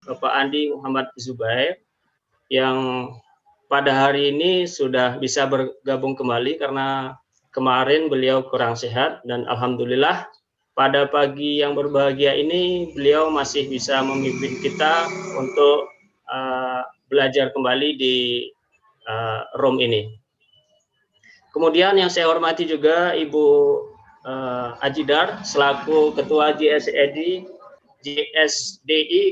Bapak Andi Muhammad Zubair yang pada hari ini sudah bisa bergabung kembali karena kemarin beliau kurang sehat, dan alhamdulillah pada pagi yang berbahagia ini beliau masih bisa memimpin kita untuk belajar kembali di room ini. Kemudian yang saya hormati juga Ibu Ajidar selaku Ketua GSDI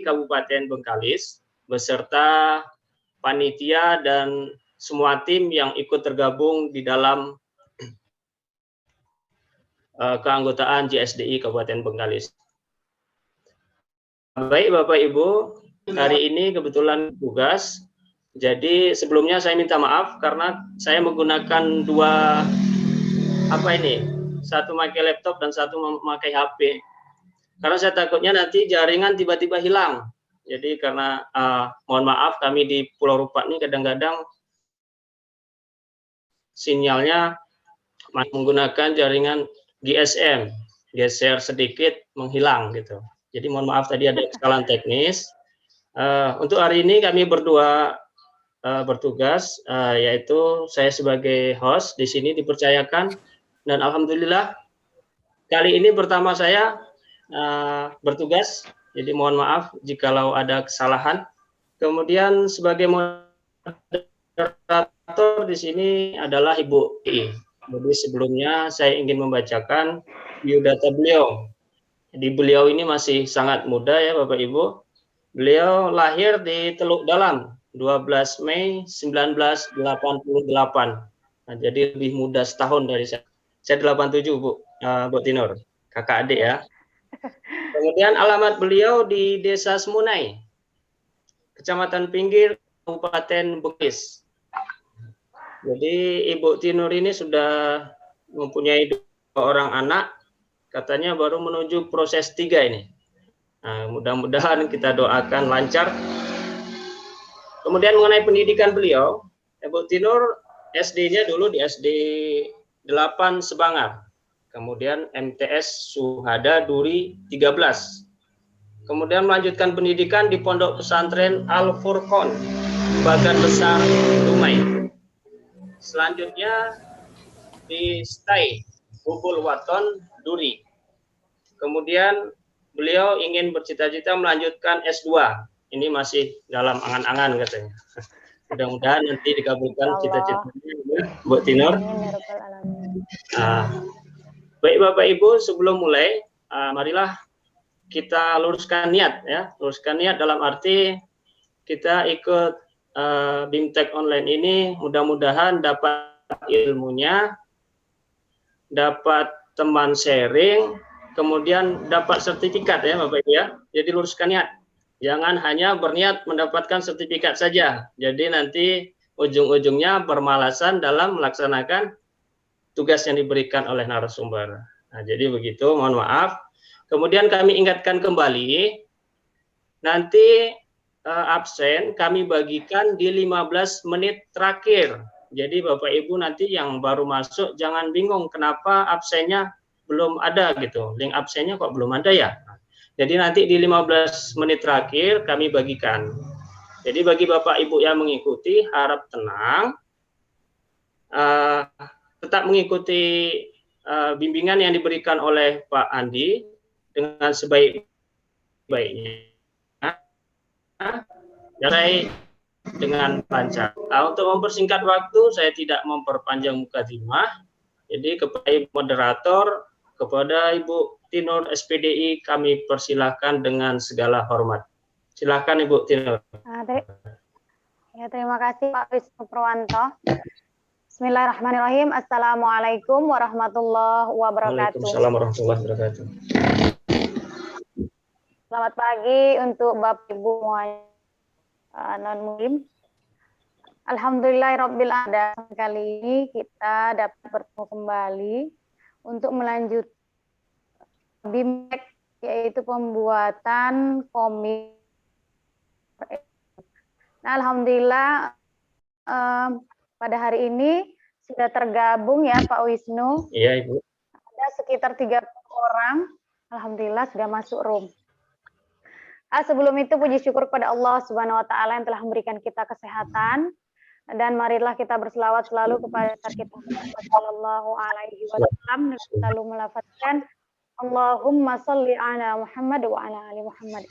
Kabupaten Bengkalis beserta panitia dan semua tim yang ikut tergabung di dalam keanggotaan GSDI Kabupaten Bengkalis. Baik Bapak Ibu, hari ini kebetulan tugas. Jadi sebelumnya saya minta maaf karena saya menggunakan satu memakai laptop dan satu memakai HP. Karena saya takutnya nanti jaringan tiba-tiba hilang. Jadi karena mohon maaf, kami di Pulau Rupak ini kadang-kadang sinyalnya menggunakan jaringan GSM, geser sedikit menghilang gitu. Jadi mohon maaf tadi ada kesalahan teknis. Untuk hari ini kami berdua bertugas, yaitu saya sebagai host di sini dipercayakan, dan alhamdulillah kali ini pertama saya bertugas. Jadi mohon maaf jikalau ada kesalahan. Kemudian sebagai moderator di sini adalah Ibu I. Jadi sebelumnya saya ingin membacakan biodata beliau. Jadi beliau ini masih sangat muda ya Bapak Ibu. Beliau lahir di Teluk Dalam 12 Mei 1988. Nah, jadi lebih muda setahun dari saya. Saya 87 Bu Tinur, kakak adik ya. Kemudian alamat beliau di Desa Semunai, Kecamatan Pinggir, Kabupaten Bugis. Jadi Ibu Tinur ini sudah mempunyai 2 orang anak, katanya baru menuju proses 3 ini. Nah, mudah-mudahan kita doakan lancar. Kemudian mengenai pendidikan beliau, Ibu Tinur SD-nya dulu di SD 8 Sebangar. Kemudian MTS Suhada Duri 13. Kemudian melanjutkan pendidikan di Pondok Pesantren Al Furqon, Bagan Besar Dumai. Selanjutnya di STAI Bubul Waton Duri. Kemudian beliau ingin bercita-cita melanjutkan S2. Ini masih dalam angan-angan katanya. Mudah-mudahan nanti dikabulkan cita-citanya Bu Tinur. Baik Bapak Ibu, sebelum mulai, marilah kita luruskan niat ya. Luruskan niat dalam arti kita ikut BIMTEK online ini mudah-mudahan dapat ilmunya, dapat teman sharing, kemudian dapat sertifikat ya Bapak Ibu ya. Jadi luruskan niat. Jangan hanya berniat mendapatkan sertifikat saja. Jadi nanti ujung-ujungnya bermalasan dalam melaksanakan tugas yang diberikan oleh narasumber. Nah, jadi begitu, mohon maaf. Kemudian kami ingatkan kembali, nanti absen kami bagikan di 15 menit terakhir. Jadi Bapak Ibu nanti yang baru masuk jangan bingung kenapa absennya belum ada gitu. Link absennya kok belum ada ya? Jadi nanti di 15 menit terakhir kami bagikan. Jadi bagi Bapak Ibu yang mengikuti harap tenang, tetap mengikuti bimbingan yang diberikan oleh Pak Andi dengan sebaik-baiknya. Dengan lancar. Nah, untuk mempersingkat waktu, saya tidak memperpanjang mukadimah. Jadi kepada Ibu moderator, kepada Ibu Tinur SPDI, kami persilahkan dengan segala hormat. Silakan Ibu Tinur. Ya, terima kasih Pak Wisnu Purwanto. Bismillahirrahmanirrahim. Assalamualaikum warahmatullahi wabarakatuh. Waalaikumsalam warahmatullahi wabarakatuh. Selamat pagi untuk Bapak Ibu non-muslim. Alhamdulillahirabbil alamin, kali ini kita dapat bertemu kembali untuk melanjutkan BIMTEK, yaitu pembuatan komik. Nah, alhamdulillah pada hari ini sudah tergabung ya Pak Wisnu. Iya Ibu. Ada sekitar 30 orang, alhamdulillah sudah masuk room. Sebelum itu puji syukur kepada Allah Subhanahu wa taala yang telah memberikan kita kesehatan, dan marilah kita berselawat selalu kepada kita Muhammad sallallahu alaihi wasallam, selalu melafazkan Allahumma sholli ala Muhammad wa ala ali Muhammad.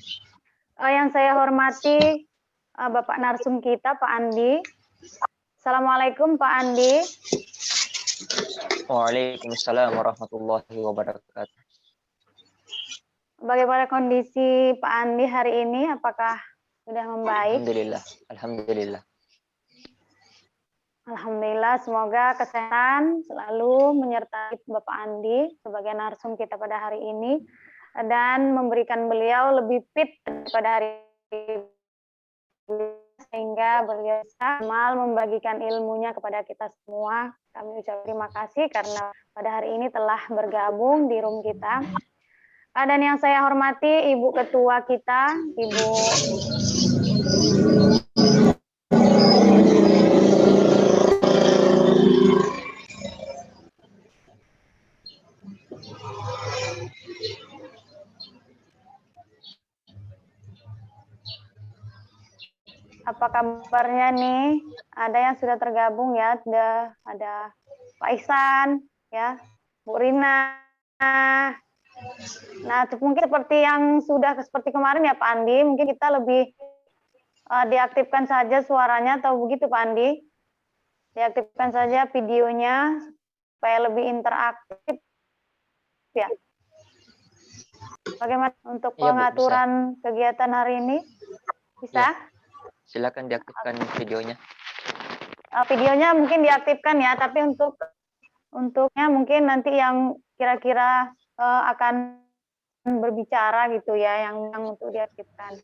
Yang saya hormati Bapak Narsum kita, Pak Andi. Assalamualaikum Pak Andi. Waalaikumsalam warahmatullahi wabarakatuh. Bagaimana kondisi Pak Andi hari ini? Apakah sudah membaik? Alhamdulillah, alhamdulillah. Alhamdulillah, semoga kesehatan selalu menyertai Bapak Andi sebagai narsum kita pada hari ini dan memberikan beliau lebih fit pada hari ini sehingga beliau bisa membagikan ilmunya kepada kita semua. Kami ucap terima kasih karena pada hari ini telah bergabung di room kita. Dan yang saya hormati Ibu Ketua kita, Ibu apa kabarnya nih? Ada yang sudah tergabung ya? Ada Pak Ihsan, ya, Bu Rina. Nah, mungkin seperti yang sudah seperti kemarin ya Pak Andi, mungkin kita lebih diaktifkan saja suaranya atau begitu Pak Andi? Diaktifkan saja videonya supaya lebih interaktif ya. Bagaimana untuk pengaturan kegiatan hari ini? Bisa? Ya. Silakan diaktifkan videonya. Videonya mungkin diaktifkan ya, tapi untuknya mungkin nanti yang kira-kira akan berbicara gitu ya, yang untuk diaktifkan.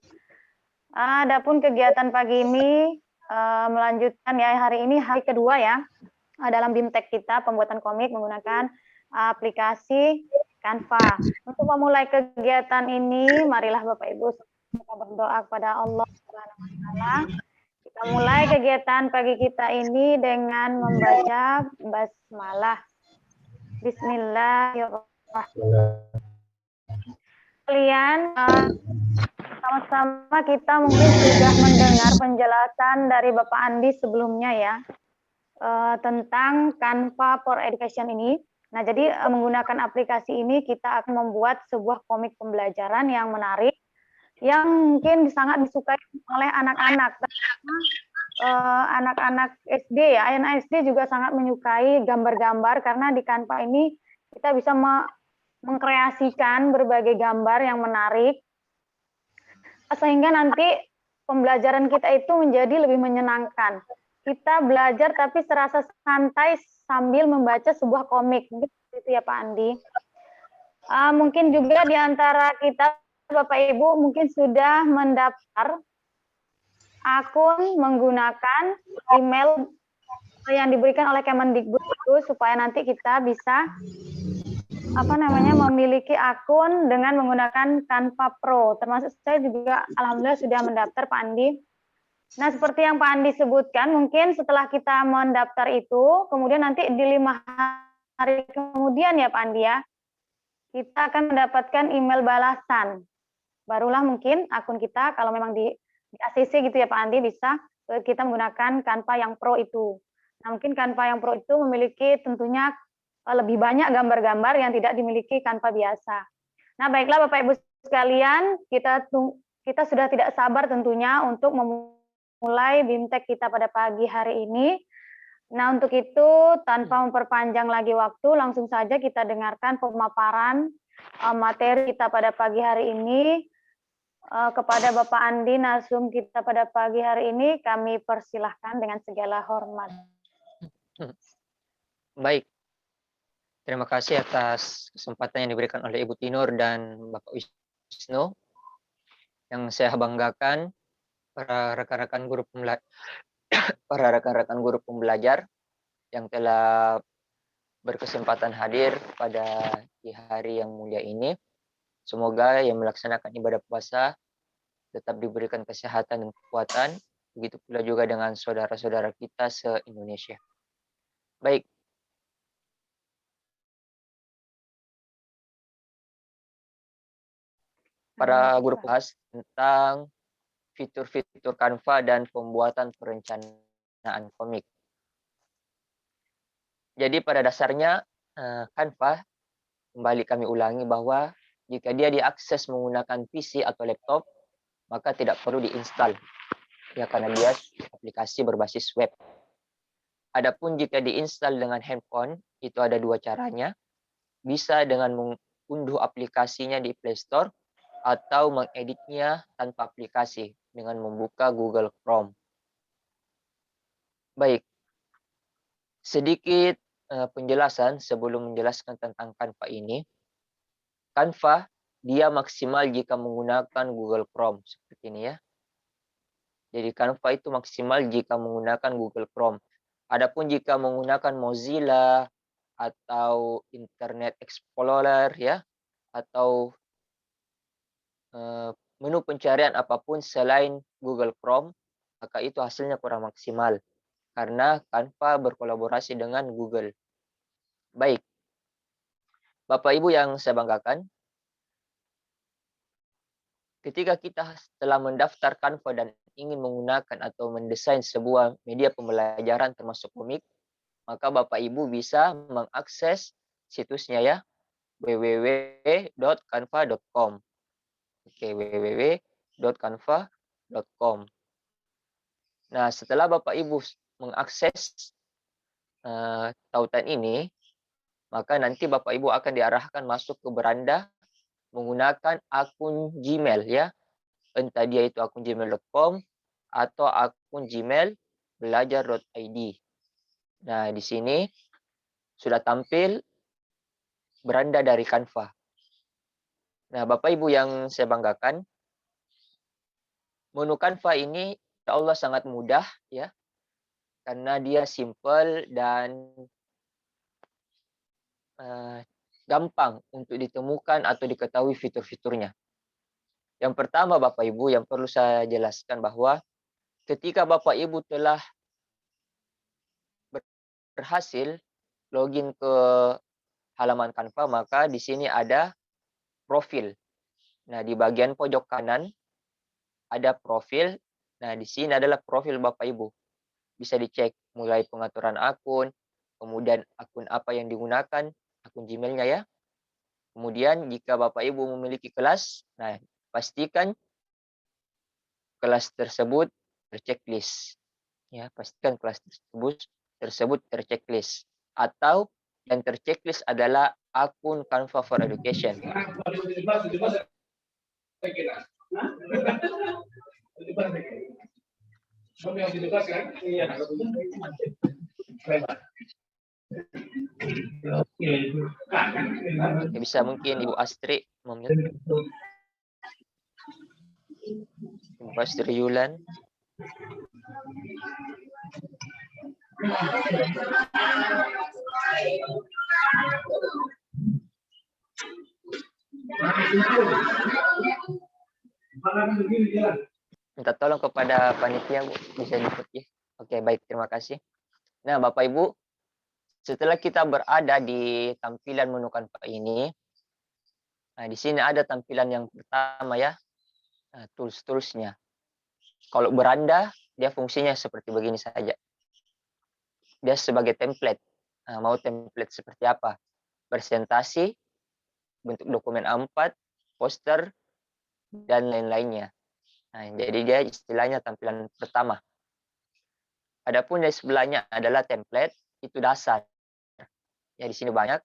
Adapun kegiatan pagi ini melanjutkan ya, hari ini hari kedua ya dalam BIMTEK kita pembuatan komik menggunakan aplikasi Canva. Untuk memulai kegiatan ini, marilah Bapak Ibu kita berdoa kepada Allah Subhanahu wa taala. Kita mulai kegiatan pagi kita ini dengan membaca basmalah. Bismillahirrahmanirrahim. Kalian sama-sama kita mungkin sudah mendengar penjelasan dari Bapak Andi sebelumnya ya tentang Canva for Education ini. Nah, jadi menggunakan aplikasi ini kita akan membuat sebuah komik pembelajaran yang menarik, yang mungkin sangat disukai oleh anak-anak. Anak-anak SD ya, anak SD juga sangat menyukai gambar-gambar karena di Canva ini kita bisa mengkreasikan berbagai gambar yang menarik sehingga nanti pembelajaran kita itu menjadi lebih menyenangkan. Kita belajar tapi serasa santai sambil membaca sebuah komik. Gitu ya Pak Andi. Mungkin juga di antara kita Bapak Ibu mungkin sudah mendaftar akun menggunakan email yang diberikan oleh Kemendikbud supaya nanti kita bisa memiliki akun dengan menggunakan Canva Pro. Termasuk saya juga alhamdulillah sudah mendaftar Pak Andi. Nah, seperti yang Pak Andi sebutkan, mungkin setelah kita mendaftar itu, kemudian nanti di 5 hari kemudian ya Pak Andi ya, kita akan mendapatkan email balasan. Barulah mungkin akun kita, kalau memang di ACC gitu ya Pak Andi, bisa kita menggunakan Canva yang Pro itu. Nah, mungkin Canva yang Pro itu memiliki tentunya lebih banyak gambar-gambar yang tidak dimiliki Canva biasa. Nah, baiklah Bapak Ibu sekalian, kita sudah tidak sabar tentunya untuk memulai BIMTEK kita pada pagi hari ini. Nah, untuk itu tanpa memperpanjang lagi waktu, langsung saja kita dengarkan pemaparan materi kita pada pagi hari ini. Kepada Bapak Andi Narsum kita pada pagi hari ini, kami persilahkan dengan segala hormat. Baik. Terima kasih atas kesempatan yang diberikan oleh Ibu Tinur dan Bapak Wisnu. Yang saya banggakan para rekan-rekan guru pembelajar yang telah berkesempatan hadir pada di hari yang mulia ini. Semoga yang melaksanakan ibadah puasa tetap diberikan kesehatan dan kekuatan. Begitu pula juga dengan saudara-saudara kita se-Indonesia. Baik. para guru bahas tentang fitur-fitur Canva dan pembuatan perencanaan komik. Jadi pada dasarnya Canva, kembali kami ulangi bahwa jika dia diakses menggunakan PC atau laptop, maka tidak perlu diinstal, ya karena dia aplikasi berbasis web. Adapun jika diinstal dengan handphone, itu ada dua caranya. Bisa dengan mengunduh aplikasinya di Play Store atau mengeditnya tanpa aplikasi dengan membuka Google Chrome. Baik, sedikit penjelasan sebelum menjelaskan tentang Canva ini. Canva dia maksimal jika menggunakan Google Chrome seperti ini ya. Jadi Canva itu maksimal jika menggunakan Google Chrome. Adapun jika menggunakan Mozilla atau Internet Explorer ya, atau menu pencarian apapun selain Google Chrome, maka itu hasilnya kurang maksimal karena Canva berkolaborasi dengan Google. Baik, Bapak Ibu yang saya banggakan, ketika kita telah mendaftar Canva dan ingin menggunakan atau mendesain sebuah media pembelajaran termasuk komik, maka Bapak Ibu bisa mengakses situsnya ya, www.canva.com. Oke, www.canva.com. Nah, setelah Bapak Ibu mengakses tautan ini, maka nanti Bapak Ibu akan diarahkan masuk ke beranda menggunakan akun Gmail ya. Entah dia itu akun gmail.com atau akun Gmail belajar.id. Nah, di sini sudah tampil beranda dari Canva. Nah, Bapak Ibu yang saya banggakan, menu Canva ini insya Allah sangat mudah ya. Karena dia simple dan gampang untuk ditemukan atau diketahui fitur-fiturnya. Yang pertama Bapak Ibu yang perlu saya jelaskan bahwa ketika Bapak Ibu telah berhasil login ke halaman Canva, maka di sini ada profil. Nah, di bagian pojok kanan ada profil. Nah, di sini adalah profil Bapak Ibu. Bisa dicek mulai pengaturan akun, kemudian akun apa yang digunakan, akun Gmail-nya ya. Kemudian jika Bapak Ibu memiliki kelas, nah pastikan kelas tersebut terchecklist. Ya, pastikan kelas tersebut terchecklist. Atau yang terchecklist adalah akun Canva for Education. Oke, bisa mungkin Ibu Astri memilih. Ibu Astri Yulan. Minta tolong kepada panitia Bu, bisa diikuti. Oke, baik, terima kasih. Nah, Bapak Ibu, setelah kita berada di tampilan menu Canva ini, nah di sini ada tampilan yang pertama ya, tools-toolsnya. Kalau beranda, dia fungsinya seperti begini saja. Dia sebagai template. Nah, mau template seperti apa? Presentasi, bentuk dokumen A4, poster, dan lain-lainnya. Nah, jadi dia istilahnya tampilan pertama. Adapun dari sebelahnya adalah template, itu dasar. Ya, di sini banyak.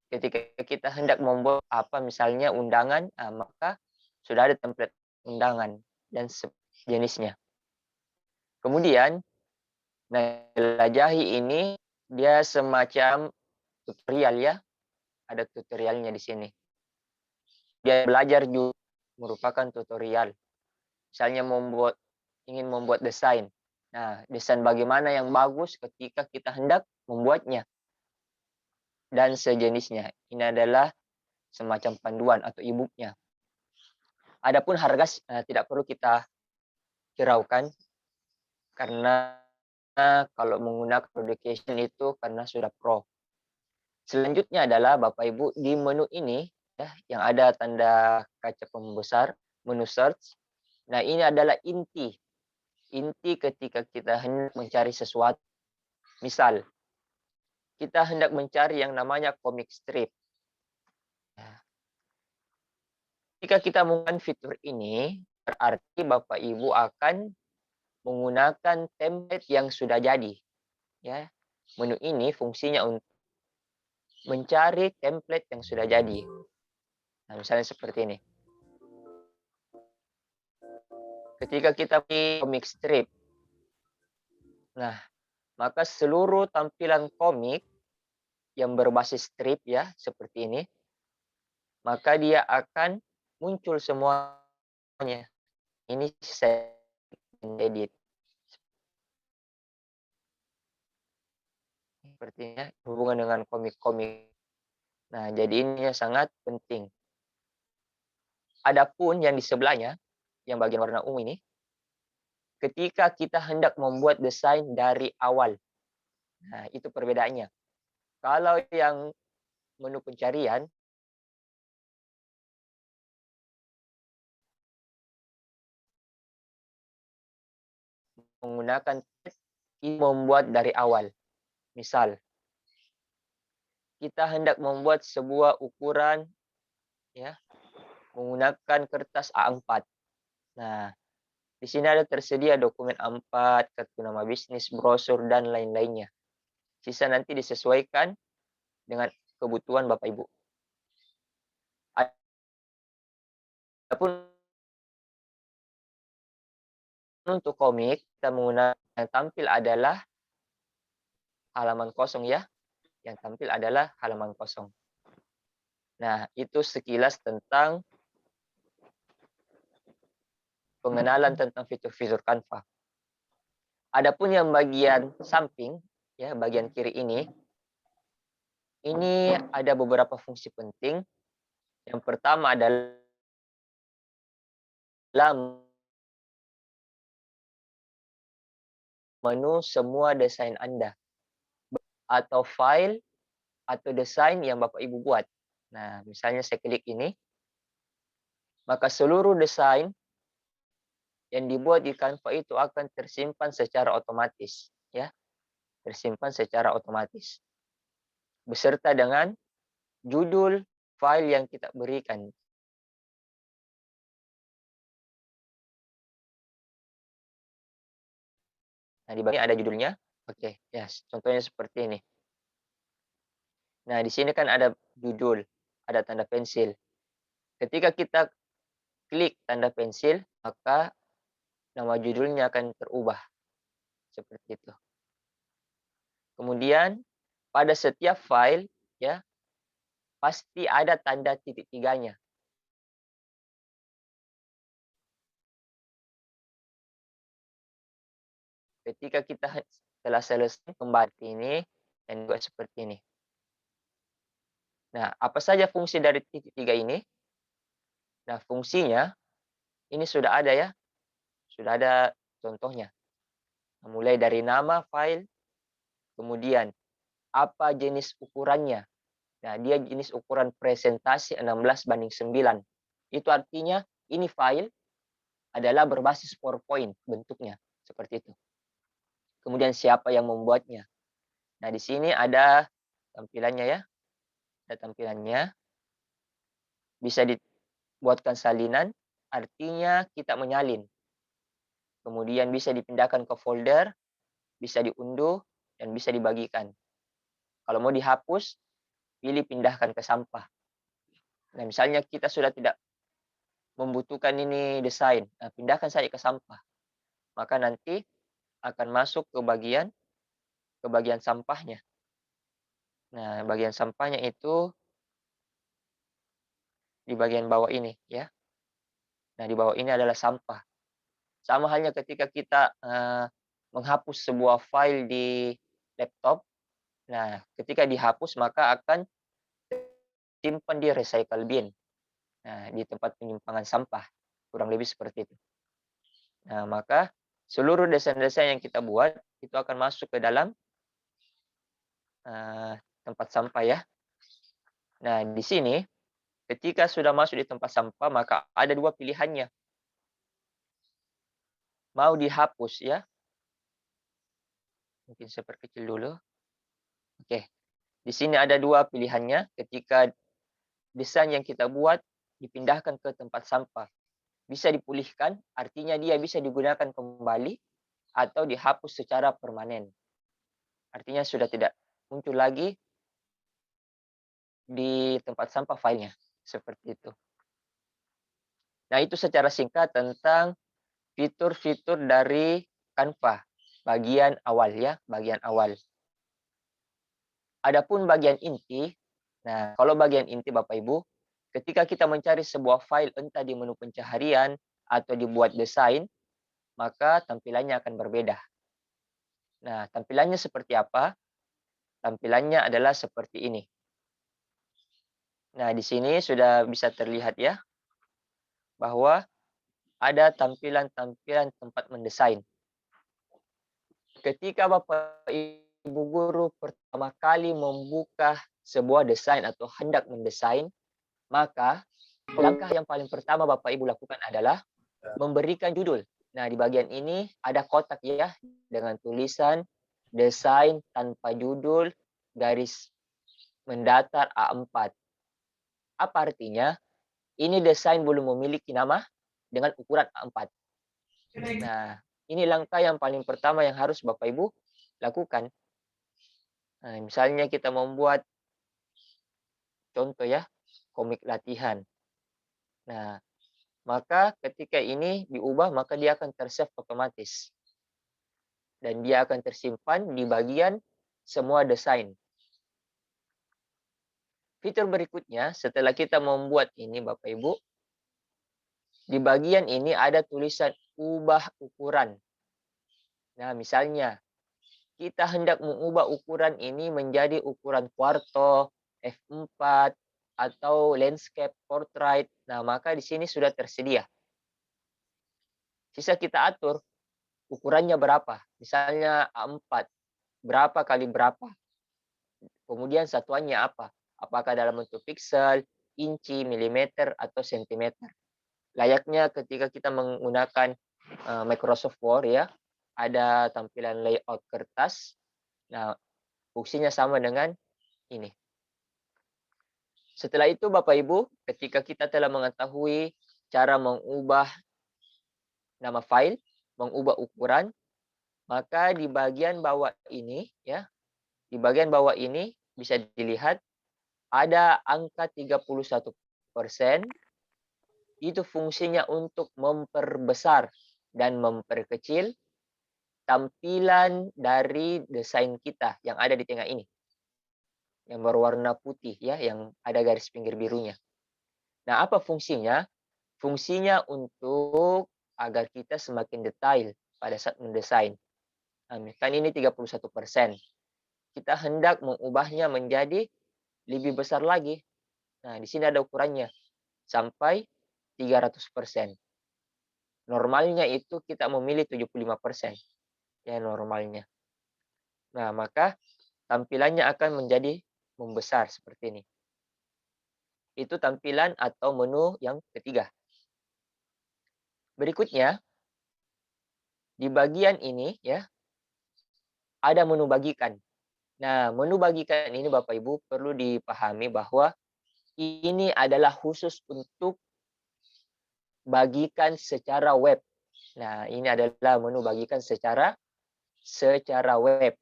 Ketika kita hendak membuat apa misalnya undangan, maka sudah ada template undangan dan jenisnya. Kemudian, jelajahi ini dia semacam tutorial ya. Ada tutorialnya di sini. Dia belajar juga merupakan tutorial. Misalnya ingin membuat desain. Nah, desain bagaimana yang bagus ketika kita hendak membuatnya. Dan sejenisnya. Ini adalah semacam panduan atau e-booknya. Adapun harga tidak perlu kita hiraukan. Karena kalau menggunakan education itu karena sudah pro. Selanjutnya adalah Bapak Ibu di menu ini ya, yang ada tanda kaca pembesar, menu search. Nah, ini adalah inti ketika kita hendak mencari sesuatu. Misal, kita hendak mencari yang namanya comic strip. Jika kita menggunakan fitur ini, berarti Bapak Ibu akan menggunakan template yang sudah jadi. Ya, menu ini fungsinya untuk mencari template yang sudah jadi. Nah, misalnya seperti ini. Ketika kita pilih comic strip, nah, maka seluruh tampilan komik yang berbasis strip ya, seperti ini, maka dia akan muncul semuanya. Ini saya edit. Sepertinya hubungan dengan komik-komik. Nah, jadi ini sangat penting. Adapun yang di sebelahnya, yang bagian warna ungu ini, ketika kita hendak membuat desain dari awal. Nah, itu perbedaannya. Kalau yang menu pencarian, menggunakan ini membuat dari awal. Misal, kita hendak membuat sebuah ukuran ya, menggunakan kertas A4. Nah, di sini ada tersedia dokumen A4, kartu nama bisnis, brosur, dan lain-lainnya. Sisa nanti disesuaikan dengan kebutuhan Bapak Ibu. Adapun untuk komik, kita menggunakan yang tampil adalah halaman kosong ya. Yang tampil adalah halaman kosong. Nah, itu sekilas tentang pengenalan tentang fitur-fitur Canva. Adapun yang bagian samping, ya bagian kiri ini ada beberapa fungsi penting. Yang pertama adalah menu semua desain Anda atau file atau desain yang Bapak Ibu buat. Nah, misalnya saya klik ini, maka seluruh desain yang dibuat di Canva itu akan tersimpan secara otomatis, ya. Tersimpan secara otomatis. Beserta dengan judul file yang kita berikan. Nah, di bawah ini ada judulnya. Oke, ya, contohnya seperti ini. Nah, di sini kan ada judul, ada tanda pensil. Ketika kita klik tanda pensil, maka nama judulnya akan terubah. Seperti itu. Kemudian, pada setiap file, ya, pasti ada tanda titik tiganya. Ketika kita telah selesai kembali ini, dan juga seperti ini. Nah, apa saja fungsi dari titik tiga ini? Nah, fungsinya ini sudah ada ya. Sudah ada contohnya. Mulai dari nama file, kemudian apa jenis ukurannya. Nah, dia jenis ukuran presentasi 16:9. Itu artinya ini file adalah berbasis PowerPoint bentuknya. Seperti itu. Kemudian siapa yang membuatnya. Nah, di sini ada tampilannya ya. Ada tampilannya. Bisa dibuatkan salinan, artinya kita menyalin. Kemudian bisa dipindahkan ke folder, bisa diunduh, dan bisa dibagikan. Kalau mau dihapus, pilih pindahkan ke sampah. Nah, misalnya kita sudah tidak membutuhkan ini desain, nah, pindahkan saja ke sampah. Maka nanti akan masuk ke bagian sampahnya. Nah, bagian sampahnya itu di bagian bawah ini ya. Nah, di bawah ini adalah sampah. Sama halnya ketika kita menghapus sebuah file di laptop. Nah, ketika dihapus maka akan simpan di recycle bin. Nah, di tempat penyimpangan sampah. Kurang lebih seperti itu. Nah, maka seluruh desain-desain yang kita buat itu akan masuk ke dalam tempat sampah ya. Nah, di sini ketika sudah masuk di tempat sampah, maka ada dua pilihannya. Mau dihapus ya. Mungkin saya perkecil dulu. Oke. Di sini ada dua pilihannya ketika desain yang kita buat dipindahkan ke tempat sampah. Bisa dipulihkan, artinya dia bisa digunakan kembali atau dihapus secara permanen. Artinya sudah tidak muncul lagi di tempat sampah filenya. Seperti itu. Nah, itu secara singkat tentang fitur-fitur dari Canva. Bagian awal ya, bagian awal. Adapun bagian inti, nah kalau bagian inti Bapak Ibu, ketika kita mencari sebuah file entah di menu pencaharian atau dibuat desain, maka tampilannya akan berbeda. Nah, tampilannya seperti apa? Tampilannya adalah seperti ini. Nah, di sini sudah bisa terlihat ya, bahwa ada tampilan-tampilan tempat mendesain. Ketika Bapak Ibu guru pertama kali membuka sebuah desain atau hendak mendesain, maka langkah yang paling pertama Bapak Ibu lakukan adalah memberikan judul. Nah, di bagian ini ada kotak ya, dengan tulisan desain tanpa judul garis mendatar A4. Apa artinya? Ini desain belum memiliki nama dengan ukuran A4. Nah, ini langkah yang paling pertama yang harus Bapak Ibu lakukan. Nah, misalnya kita membuat contoh ya, komik latihan. Nah, maka ketika ini diubah, maka dia akan tersave otomatis. Dan dia akan tersimpan di bagian semua desain. Fitur berikutnya, setelah kita membuat ini Bapak Ibu, di bagian ini ada tulisan ubah ukuran. Nah, misalnya kita hendak mengubah ukuran ini menjadi ukuran kuarto, F4, atau landscape portrait. Nah, maka di sini sudah tersedia. Sisa kita atur ukurannya berapa. Misalnya A4, berapa kali berapa. Kemudian satuannya apa. Apakah dalam bentuk piksel, inci, milimeter, atau sentimeter. Layaknya ketika kita menggunakan Microsoft Word ya, ada tampilan layout kertas. Nah, fungsinya sama dengan ini. Setelah itu Bapak Ibu, ketika kita telah mengetahui cara mengubah nama file, mengubah ukuran, maka di bagian bawah ini ya, di bagian bawah ini bisa dilihat ada angka 31%. Itu fungsinya untuk memperbesar dan memperkecil tampilan dari desain kita yang ada di tengah ini. Yang berwarna putih ya, yang ada garis pinggir birunya. Nah, apa fungsinya? Fungsinya untuk agar kita semakin detail pada saat mendesain. Nah, kan ini 31%. Kita hendak mengubahnya menjadi lebih besar lagi. Nah, di sini ada ukurannya. Sampai 300%. Normalnya itu kita memilih 75%. Ya, normalnya. Nah, maka tampilannya akan menjadi membesar seperti ini. Itu tampilan atau menu yang ketiga. Berikutnya, di bagian ini ya, ada menu bagikan. Nah, menu bagikan ini Bapak Ibu perlu dipahami bahwa ini adalah khusus untuk bagikan secara web. Nah, ini adalah menu bagikan secara web.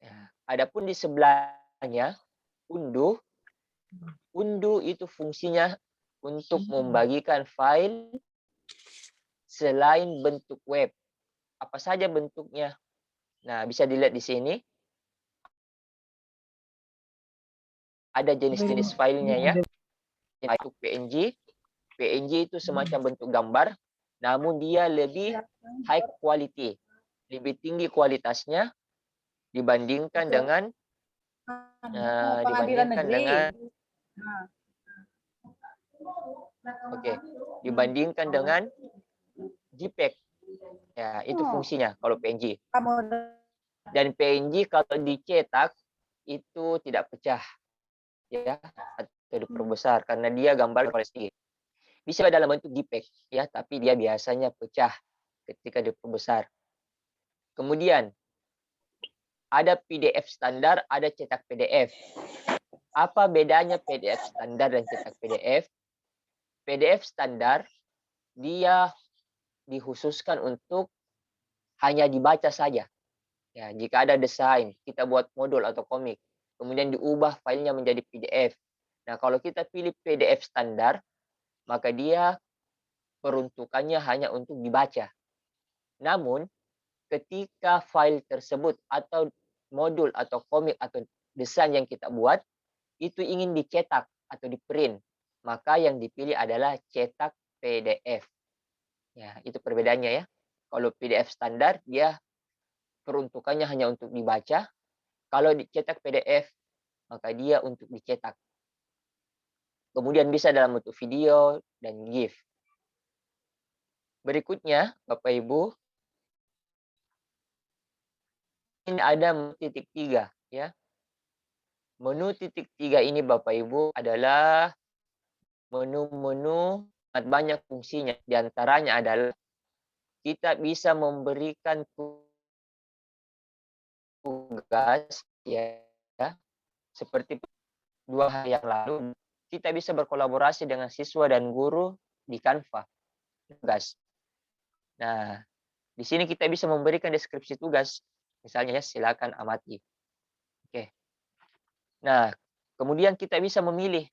Nah, adapun di sebelahnya unduh. Unduh itu fungsinya untuk membagikan file selain bentuk web. Apa saja bentuknya? Nah, bisa dilihat di sini. Ada jenis-jenis filenya ya. Untuk PNG. PNG itu semacam bentuk gambar, namun dia lebih high quality. Lebih tinggi kualitasnya dibandingkan dengan dibandingkan dengan JPEG. Ya, itu fungsinya kalau PNG. Dan PNG kalau dicetak itu tidak pecah. Ya, atau diperbesar karena dia gambar oleh sedikit. Bisa dalam bentuk JPEG ya, tapi dia biasanya pecah ketika diperbesar. Kemudian ada PDF standar, ada cetak PDF. Apa bedanya PDF standar dan cetak PDF? PDF standar dia dikhususkan untuk hanya dibaca saja. Ya, jika ada desain, kita buat modul atau komik, kemudian diubah filenya menjadi PDF. Nah, kalau kita pilih PDF standar, maka dia peruntukannya hanya untuk dibaca. Namun, ketika file tersebut atau modul atau komik atau desain yang kita buat, itu ingin dicetak atau di-print, maka yang dipilih adalah cetak PDF. Ya, itu perbedaannya ya. Kalau PDF standar, dia peruntukannya hanya untuk dibaca. Kalau dicetak PDF, maka dia untuk dicetak. Kemudian bisa dalam bentuk video dan GIF. Berikutnya, Bapak Ibu, ini ada menu titik 3 ya. Menu titik 3 ini Bapak Ibu adalah menu-menu sangat banyak fungsinya. Di antaranya adalah kita bisa memberikan tugas ya, seperti 2 hari yang lalu kita bisa berkolaborasi dengan siswa dan guru di Canva tugas. Nah, di sini kita bisa memberikan deskripsi tugas. Misalnya ya, silakan amati. Oke. Nah, kemudian kita bisa memilih.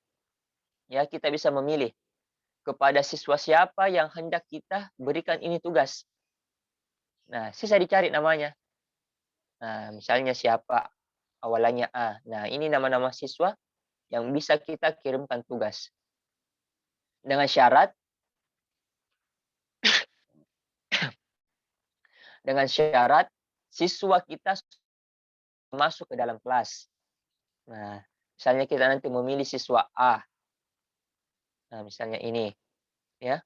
Ya, kita bisa memilih kepada siswa siapa yang hendak kita berikan ini tugas. Nah, sisa dicari namanya. Nah, misalnya siapa awalannya A. Nah, ini nama-nama siswa yang bisa kita kirimkan tugas. Dengan syarat siswa kita masuk ke dalam kelas. Nah, misalnya kita nanti memilih siswa A. Nah, misalnya ini, ya.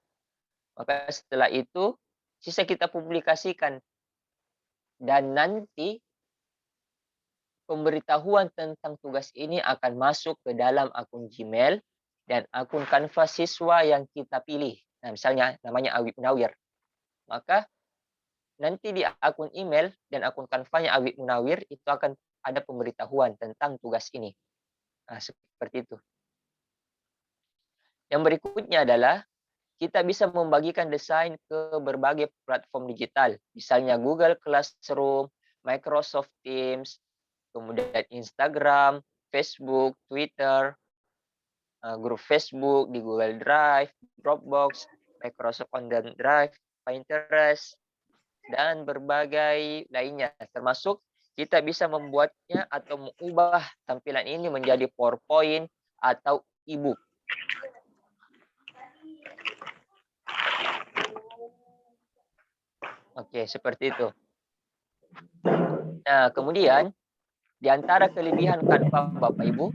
Maka setelah itu, sisa kita publikasikan. Dan nanti, pemberitahuan tentang tugas ini akan masuk ke dalam akun Gmail dan akun Canva siswa yang kita pilih. Nah, misalnya namanya Awib Munawir. Maka, nanti di akun email dan akun Canva-nya Awib Munawir, itu akan ada pemberitahuan tentang tugas ini. Nah, seperti itu. Yang berikutnya adalah kita bisa membagikan desain ke berbagai platform digital. Misalnya Google Classroom, Microsoft Teams, kemudian Instagram, Facebook, Twitter, grup Facebook di Google Drive, Dropbox, Microsoft OneDrive, Pinterest, dan berbagai lainnya. Termasuk kita bisa membuatnya atau mengubah tampilan ini menjadi PowerPoint atau e-book. Oke, seperti itu. Nah, kemudian di antara kelebihan Canva Bapak Ibu,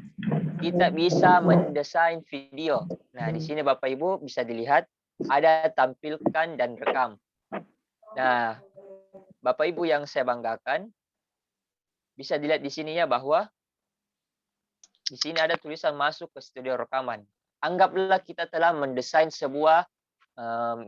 kita bisa mendesain video. Nah, di sini Bapak Ibu bisa dilihat ada tampilkan dan rekam. Nah, Bapak Ibu yang saya banggakan, bisa dilihat di sini ya bahwa di sini ada tulisan masuk ke studio rekaman. Anggaplah kita telah mendesain sebuah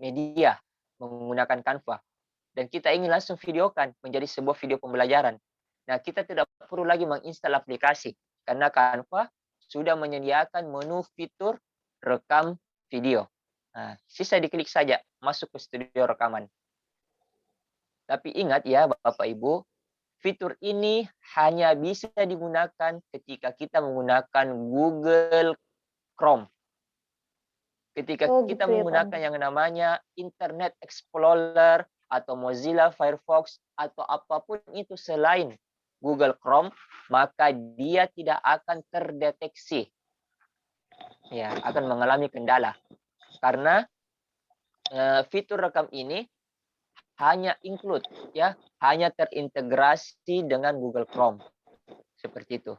media menggunakan Canva. Dan kita ingin langsung videokan menjadi sebuah video pembelajaran. Nah, kita tidak perlu lagi menginstal aplikasi karena Canva sudah menyediakan menu fitur rekam video. Nah, sisa diklik saja masuk ke studio rekaman. Tapi ingat ya Bapak Ibu, fitur ini hanya bisa digunakan ketika kita menggunakan Google Chrome. Ketika kita menggunakan yang namanya Internet Explorer atau Mozilla Firefox atau apapun itu selain Google Chrome, maka dia tidak akan terdeteksi. Ya, akan mengalami kendala. Karena fitur rekam ini hanya include, ya, hanya terintegrasi dengan Google Chrome. Seperti itu.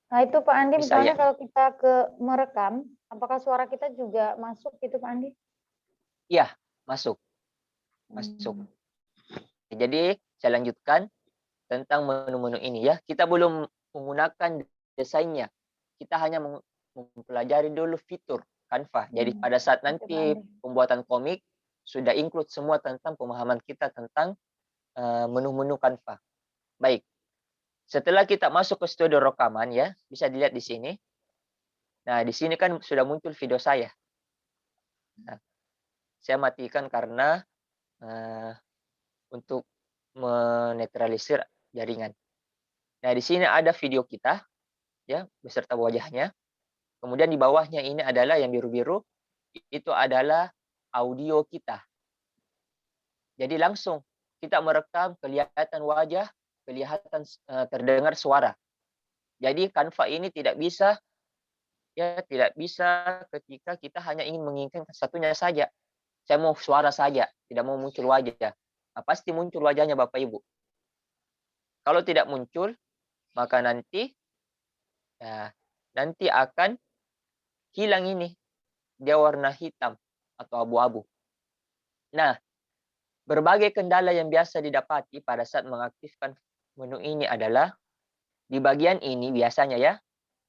Nah, itu Pak Andi, misalnya kalau kita merekam, apakah suara kita juga masuk gitu Pak Andi? Iya, masuk. Masuk. Jadi saya lanjutkan tentang menu-menu ini ya. Kita belum menggunakan desainnya. Kita hanya mempelajari dulu fitur Canva. Jadi pada saat nanti pembuatan komik sudah include semua tentang pemahaman kita tentang menu-menu Canva. Baik. Setelah kita masuk ke studio rekaman ya, bisa dilihat di sini. Nah, di sini kan sudah muncul video saya. Nah, saya matikan karena untuk menetralisir jaringan. Nah, di sini ada video kita ya, beserta wajahnya. Kemudian di bawahnya ini adalah yang biru-biru, itu adalah audio kita. Jadi langsung kita merekam, kelihatan wajah, kelihatan terdengar suara. Jadi Canva ini tidak bisa ketika kita hanya ingin menginginkan satunya saja. Saya mau suara saja, tidak mau muncul wajah. Nah, pasti muncul wajahnya Bapak Ibu. Kalau tidak muncul, maka nanti akan hilang ini. Dia warna hitam atau abu-abu. Nah, berbagai kendala yang biasa didapati pada saat mengaktifkan menu ini adalah di bagian ini biasanya ya.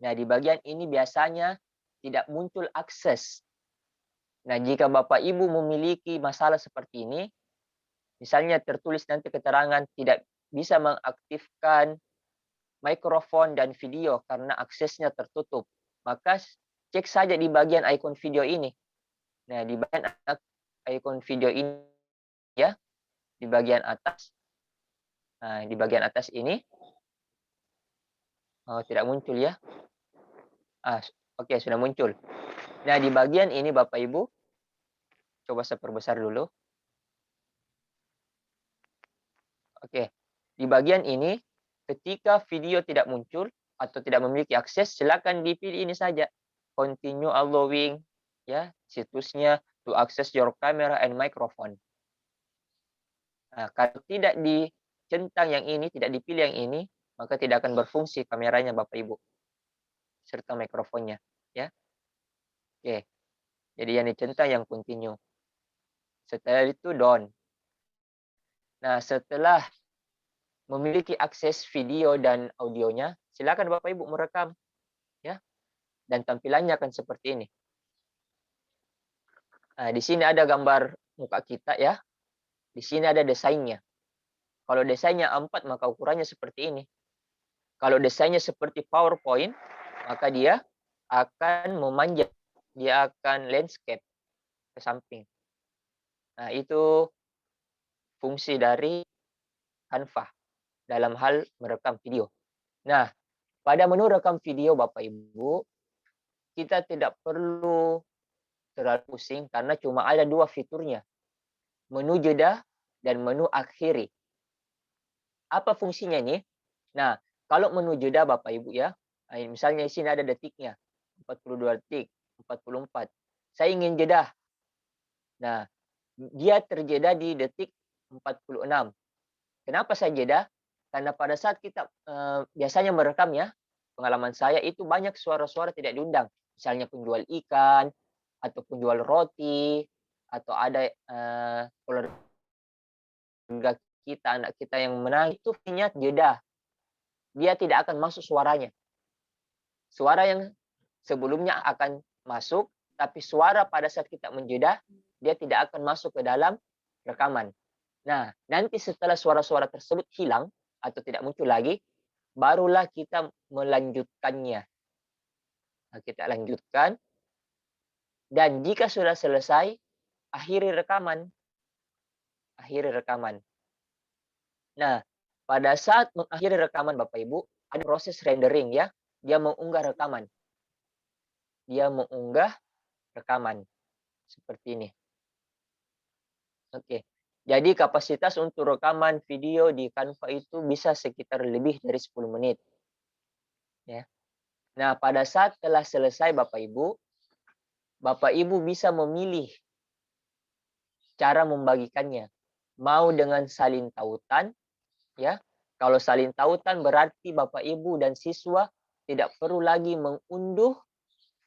Nah, di bagian ini biasanya tidak muncul akses. Nah, jika Bapak Ibu memiliki masalah seperti ini, misalnya tertulis nanti keterangan tidak bisa mengaktifkan mikrofon dan video karena aksesnya tertutup, maka cek saja di bagian ikon video ini. Nah, di bagian ikon video ini ya, di bagian atas. Nah, di bagian atas ini tidak muncul ya. Oke, sudah muncul. Nah, di bagian ini Bapak Ibu, coba saya perbesar dulu. Oke, di bagian ini ketika video tidak muncul atau tidak memiliki akses, silakan dipilih ini saja. Continue allowing ya, situsnya to access your camera and microphone. Nah, kalau tidak dicentang yang ini, tidak dipilih yang ini, maka tidak akan berfungsi kameranya Bapak Ibu serta mikrofonnya ya. Oke. Jadi yang dicentang yang continue. Setelah itu done. Nah, setelah memiliki akses video dan audionya, silakan Bapak Ibu merekam ya. Dan tampilannya akan seperti ini. Nah, di sini ada gambar muka kita ya. Di sini ada desainnya. Kalau desainnya A4 maka ukurannya seperti ini. Kalau desainnya seperti PowerPoint, maka dia akan memanjang, dia akan landscape ke samping. Nah, itu fungsi dari Canva dalam hal merekam video. Nah, pada menu rekam video Bapak Ibu, kita tidak perlu terlalu pusing karena cuma ada dua fiturnya. Menu jeda dan menu akhiri. Apa fungsinya ini? Nah, kalau menu jeda Bapak Ibu ya, misalnya di sini ada detiknya, 42 detik, 44. Saya ingin jeda. Nah, dia terjeda di detik 46. Kenapa saya jeda? Karena pada saat kita biasanya merekam ya, pengalaman saya itu banyak suara-suara tidak diundang. Misalnya penjual ikan, atau penjual roti, atau ada keluarga kita, anak kita yang menangis, itu punya jeda. Dia tidak akan masuk suaranya. Suara yang sebelumnya akan masuk, tapi suara pada saat kita menjeda, dia tidak akan masuk ke dalam rekaman. Nah, nanti setelah suara-suara tersebut hilang atau tidak muncul lagi, barulah kita melanjutkannya. Nah, kita lanjutkan. Dan jika sudah selesai, akhiri rekaman. Akhiri rekaman. Nah, pada saat mengakhiri rekaman Bapak Ibu, ada proses rendering ya. Dia mengunggah rekaman. Dia mengunggah rekaman. Seperti ini. Oke. Jadi kapasitas untuk rekaman video di Canva itu bisa sekitar lebih dari 10 menit. Ya. Nah, pada saat telah selesai Bapak Ibu bisa memilih cara membagikannya. Mau dengan salin tautan, ya. Kalau salin tautan berarti Bapak Ibu dan siswa tidak perlu lagi mengunduh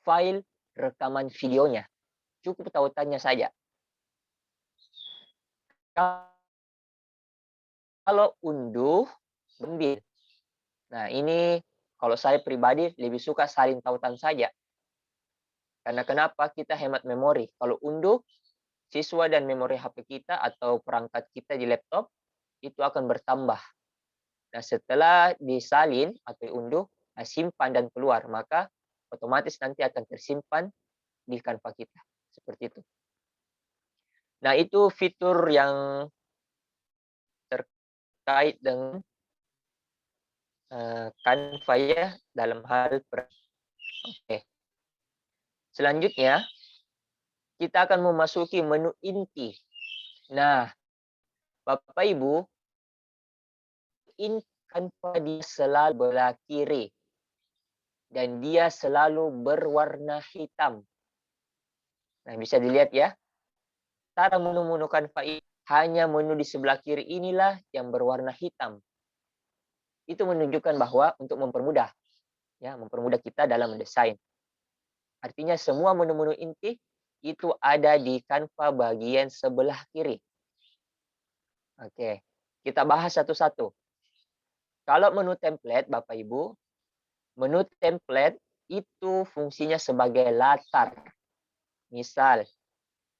file rekaman videonya. Cukup tautannya saja. Kalau unduh, ambil. Nah, ini kalau saya pribadi lebih suka salin tautan saja. Karena kenapa? Kita hemat memori. Kalau unduh, siswa dan memori HP kita atau perangkat kita di laptop itu akan bertambah. Nah, setelah disalin atau diunduh, simpan dan keluar, maka otomatis nanti akan tersimpan di Canva kita. Seperti itu. Nah, itu fitur yang terkait dengan Canva ya dalam hal Oke. Selanjutnya, kita akan memasuki menu inti. Nah, Bapak Ibu, Canva dia selalu belah kiri dan dia selalu berwarna hitam. Nah, bisa dilihat ya. Cara menu-menu Canva ini hanya menu di sebelah kiri inilah yang berwarna hitam. Itu menunjukkan bahwa untuk mempermudah kita dalam mendesain. Artinya semua menu-menu inti itu ada di Canva bagian sebelah kiri. Oke, kita bahas satu-satu. Kalau menu template, Bapak Ibu, menu template itu fungsinya sebagai latar. Misal,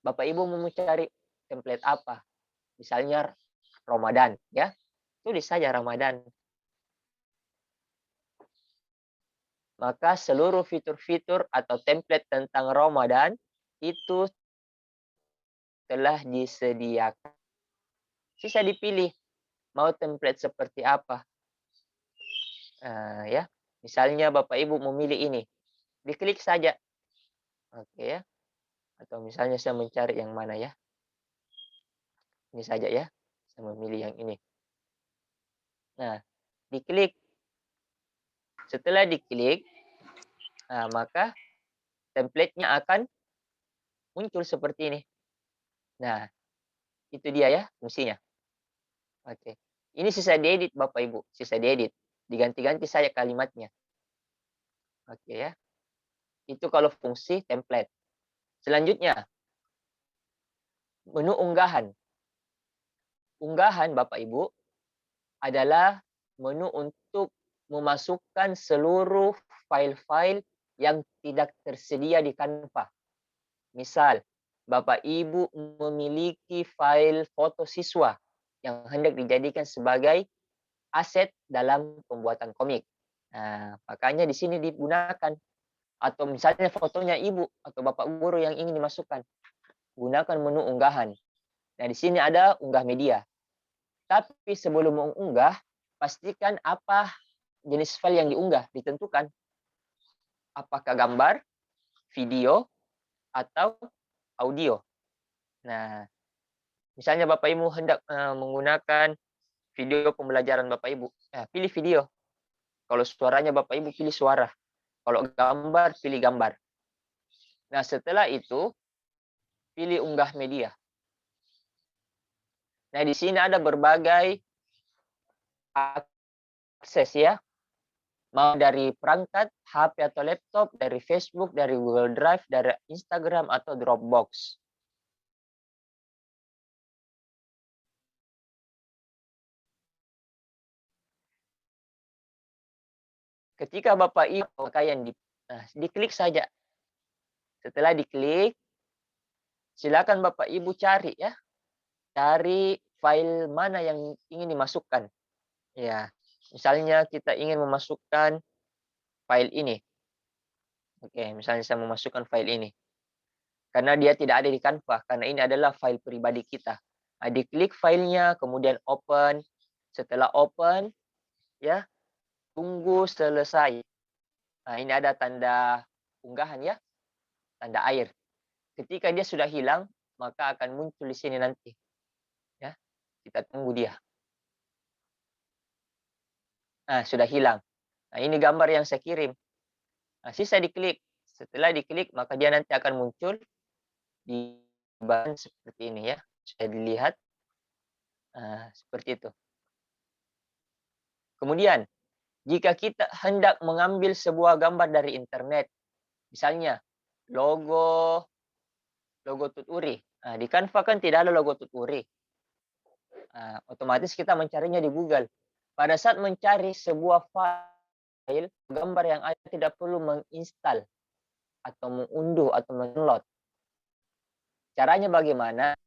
Bapak Ibu mau mencari template apa? Misalnya Ramadan, ya. Tulis saja Ramadan. Maka seluruh fitur-fitur atau template tentang Ramadan itu telah disediakan. Sisa dipilih mau template seperti apa. Ya, misalnya Bapak Ibu memilih ini, diklik saja. Oke ya. Atau misalnya saya mencari yang mana ya? Ini saja ya. Saya memilih yang ini. Nah, diklik. Setelah diklik, maka template-nya akan muncul seperti ini. Nah, itu dia ya fungsinya. Oke. Ini sisa diedit Bapak Ibu, sisa diedit. Diganti-ganti saja kalimatnya. Oke ya. Itu kalau fungsi template. Selanjutnya, menu unggahan. Unggahan Bapak Ibu adalah menu untuk memasukkan seluruh file-file yang tidak tersedia di Canva. Misal, Bapak Ibu memiliki file foto siswa yang hendak dijadikan sebagai aset dalam pembuatan komik. Nah, makanya di sini digunakan. Atau misalnya fotonya ibu atau bapak guru yang ingin dimasukkan. Gunakan menu unggahan. Nah, di sini ada unggah media. Tapi sebelum mengunggah, pastikan apa jenis file yang diunggah, ditentukan. Apakah gambar, video, atau audio. Nah, misalnya Bapak Ibu hendak menggunakan video pembelajaran Bapak Ibu, pilih video. Kalau suaranya Bapak Ibu pilih suara. Kalau gambar, pilih gambar. Nah, setelah itu, pilih unggah media. Nah, di sini ada berbagai akses ya. Mau dari perangkat, HP atau laptop, dari Facebook, dari Google Drive, dari Instagram, atau Dropbox. Ketika Bapak Ibu pakaian diklik saja. Setelah diklik, silakan Bapak Ibu cari ya. Cari file mana yang ingin dimasukkan. Ya, misalnya kita ingin memasukkan file ini. Oke, misalnya saya memasukkan file ini. Karena dia tidak ada di Canva, karena ini adalah file pribadi kita. Nah, diklik filenya, kemudian open. Setelah open, ya, tunggu selesai. Nah, ini ada tanda unggahan ya, tanda air. Ketika dia sudah hilang, maka akan muncul di sini nanti. Ya, kita tunggu dia. Nah, sudah hilang. Nah, ini gambar yang saya kirim. Nah, sisa diklik. Setelah diklik, maka dia nanti akan muncul di bahan seperti ini ya. Sudah dilihat. Seperti itu. Kemudian, jika kita hendak mengambil sebuah gambar dari internet, misalnya logo Tuturi. Nah, di Canva kan tidak ada logo Tuturi. Otomatis kita mencarinya di Google. Pada saat mencari sebuah file gambar yang ada, tidak perlu menginstal. atau mengunduh atau mendownload. Caranya bagaimana?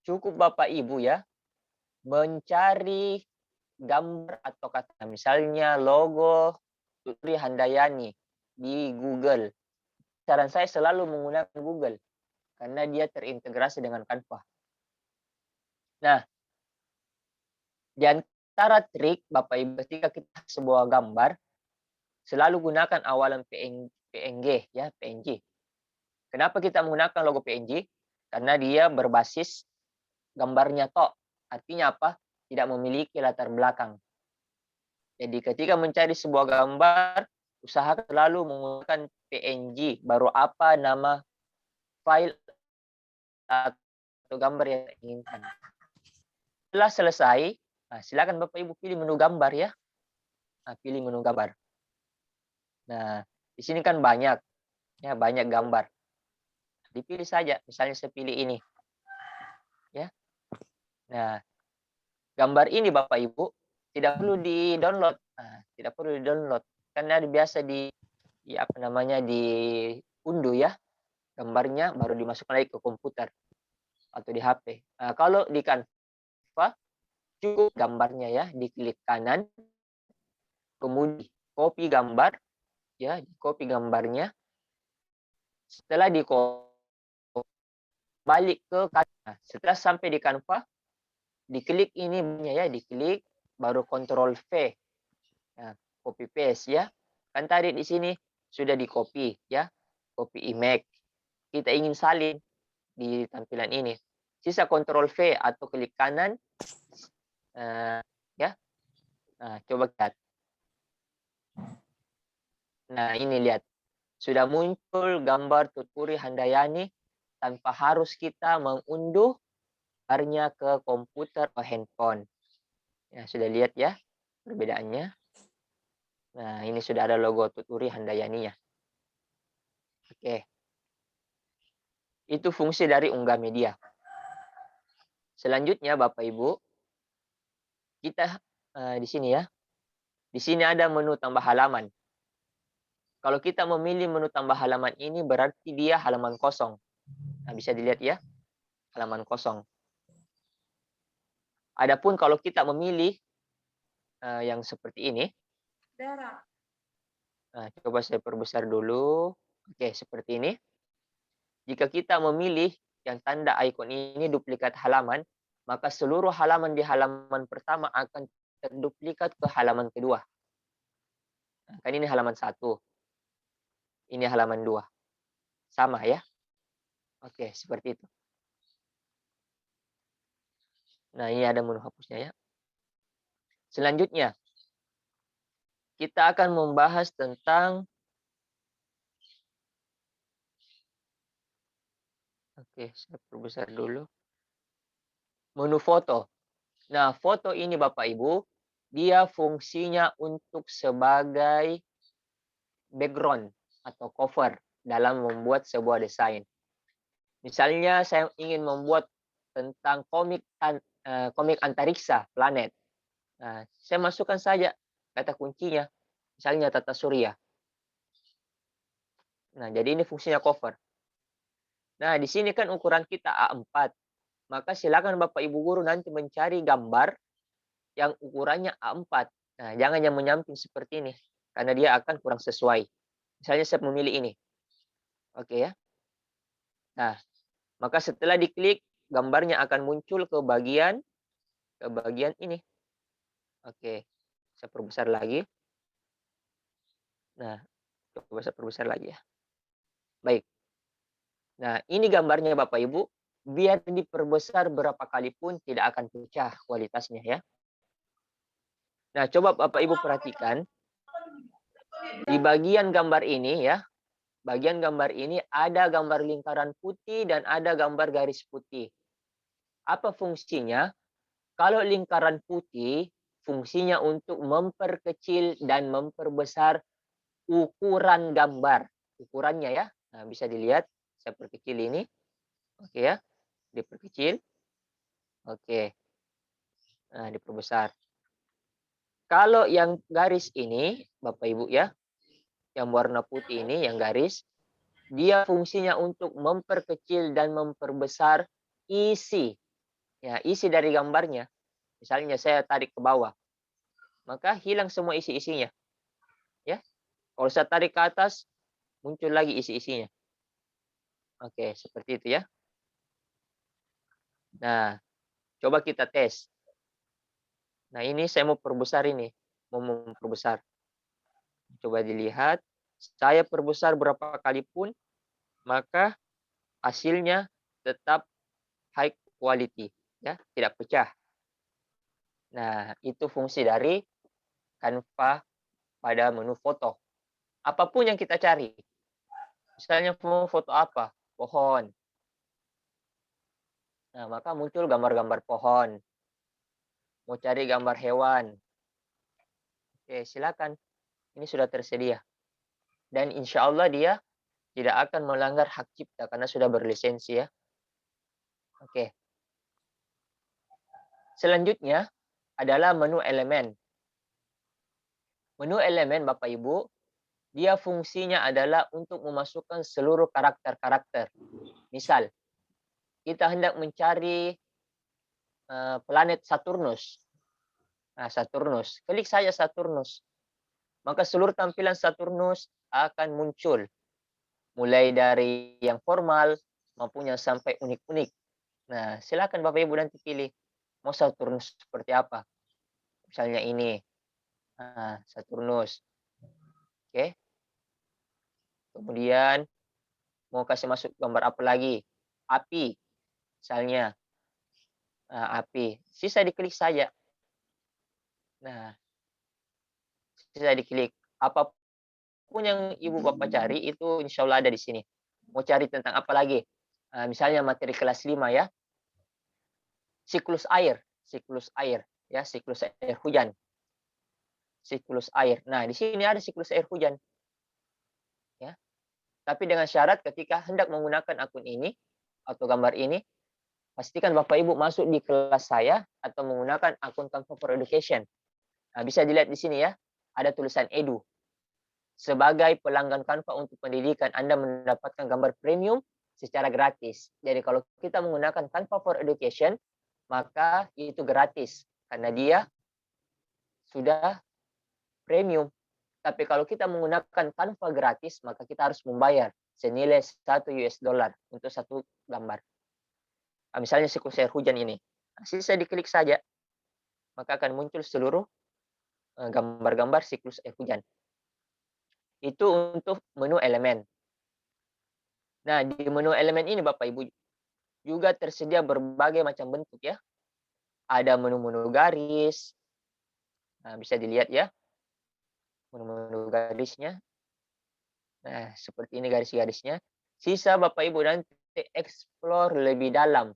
Cukup Bapak Ibu ya mencari gambar atau kata misalnya logo Tutri Handayani di Google. Saran saya selalu menggunakan Google karena dia terintegrasi dengan Canva. Nah, di antara trik Bapak Ibu ketika kita sebuah gambar selalu gunakan awalan PNG ya, PNG. Kenapa kita menggunakan logo PNG? Karena dia berbasis gambarnya tok. Artinya apa? Tidak memiliki latar belakang. Jadi ketika mencari sebuah gambar, usahakan selalu menggunakan PNG. Baru apa nama file atau gambar yang diinginkan. Setelah selesai, silakan Bapak Ibu pilih menu gambar ya. Pilih menu gambar. Nah, di sini kan banyak ya, banyak gambar. Dipilih saja, misalnya saya pilih ini. Ya. Nah, gambar ini Bapak Ibu tidak perlu di-download. Tidak perlu di-download karena biasa apa namanya diunduh ya. Gambarnya baru dimasukkan lagi ke komputer atau di HP. Kalau di Canva cukup gambarnya ya, diklik kanan, kemudian copy gambar ya, copy gambarnya. Setelah balik ke Canva. Setelah sampai di Canva, diklik ini ya, diklik baru Ctrl V. Nah, copy paste ya. Kan tadi di sini sudah di copy ya, copy image. Kita ingin salin di tampilan ini. Sisa Ctrl V atau klik kanan ya. Nah, coba lihat. Nah, ini lihat. Sudah muncul gambar Tuturi Handayani tanpa harus kita mengunduh gambarnya ke komputer atau handphone. Ya, sudah lihat ya perbedaannya. Nah, ini sudah ada logo Tuturi Handayani ya. Oke. Itu fungsi dari unggah media. Selanjutnya Bapak Ibu, kita di sini ya. Di sini ada menu tambah halaman. Kalau kita memilih menu tambah halaman ini berarti dia halaman kosong. Nah, bisa dilihat ya, halaman kosong. Adapun kalau kita memilih yang seperti ini. Nah, coba saya perbesar dulu. Oke, seperti ini. Jika kita memilih yang tanda icon ini duplikat halaman, maka seluruh halaman di halaman pertama akan terduplikat ke halaman kedua. Nah, kan ini halaman 1. Ini halaman 2. Sama ya. Oke, seperti itu. Nah, ini ada menu hapusnya ya. Selanjutnya, kita akan membahas tentang saya perbesar dulu. Menu foto. Nah, foto ini Bapak Ibu, dia fungsinya untuk sebagai background atau cover dalam membuat sebuah desain. Misalnya saya ingin membuat tentang komik antariksa planet. Nah, saya masukkan saja kata kuncinya, misalnya Tata Surya. Nah, jadi ini fungsinya cover. Nah, di sini kan ukuran kita A4. Maka silakan Bapak Ibu guru nanti mencari gambar yang ukurannya A4. Nah, jangan yang menyamping seperti ini, karena dia akan kurang sesuai. Misalnya saya memilih ini. Oke ya. Nah, maka setelah diklik, gambarnya akan muncul ke bagian ini. Oke, saya perbesar lagi. Nah, coba saya perbesar lagi ya. Baik. Nah, ini gambarnya Bapak Ibu. Biar diperbesar berapa kali pun tidak akan pecah kualitasnya ya. Nah, coba Bapak Ibu perhatikan. Di bagian gambar ini ya. Bagian gambar ini ada gambar lingkaran putih dan ada gambar garis putih. Apa fungsinya? Kalau lingkaran putih, fungsinya untuk memperkecil dan memperbesar ukuran gambar. Ukurannya ya. Nah, bisa dilihat. Saya perkecil ini. Oke ya. Diperkecil. Oke. Nah, diperbesar. Kalau yang garis ini, Bapak Ibu ya, yang warna putih ini, yang garis, dia fungsinya untuk memperkecil dan memperbesar isi. Ya, isi dari gambarnya. Misalnya saya tarik ke bawah, maka hilang semua isi-isinya. Ya, kalau saya tarik ke atas, muncul lagi isi-isinya. Oke, seperti itu ya. Nah, coba kita tes. Nah, ini saya mau perbesar ini. Mau memperbesar. Coba dilihat. Saya perbesar berapa kali pun, maka hasilnya tetap high quality. Ya, tidak pecah. Nah, itu fungsi dari Canva pada menu foto. Apapun yang kita cari. Misalnya mau foto apa? Pohon. Nah, maka muncul gambar-gambar pohon. Mau cari gambar hewan. Oke, silakan. Ini sudah tersedia. Dan insya Allah dia tidak akan melanggar hak cipta karena sudah berlisensi ya. Oke. Selanjutnya adalah menu elemen. Menu elemen Bapak Ibu, dia fungsinya adalah untuk memasukkan seluruh karakter-karakter. Misal, kita hendak mencari planet Saturnus. Nah, Saturnus. Klik saja Saturnus. Maka seluruh tampilan Saturnus akan muncul. Mulai dari yang formal maupun yang sampai unik-unik. Nah, silakan Bapak Ibu nanti pilih mau Saturnus seperti apa. Misalnya ini. Nah, Saturnus. Oke. Kemudian mau kasih masuk gambar apa lagi? Api. Misalnya. Nah, api. Sisa diklik saja. Nah, sisa diklik. Apapun yang Ibu Bapak cari itu insya Allah ada di sini. Mau cari tentang apa lagi? Misalnya materi kelas 5 ya. Siklus air ya, siklus air hujan. Siklus air. Nah, di sini ada siklus air hujan. Ya. Tapi dengan syarat ketika hendak menggunakan akun ini atau gambar ini, pastikan Bapak Ibu masuk di kelas saya atau menggunakan akun Canva for Education. Nah, bisa dilihat di sini ya, ada tulisan Edu. Sebagai pelanggan Canva untuk pendidikan, Anda mendapatkan gambar premium secara gratis. Jadi kalau kita menggunakan Canva for Education, maka itu gratis karena dia sudah premium. Tapi kalau kita menggunakan Canva gratis, maka kita harus membayar senilai $1 untuk satu gambar. Misalnya siklus air hujan ini. Sisa diklik saja, maka akan muncul seluruh gambar-gambar siklus air hujan. Itu untuk menu elemen. Nah, di menu elemen ini Bapak Ibu juga tersedia berbagai macam bentuk ya. Ada menu-menu garis. Nah, bisa dilihat ya. Menu-menu garisnya. Nah, seperti ini garis-garisnya. Sisa Bapak Ibu nanti explore lebih dalam.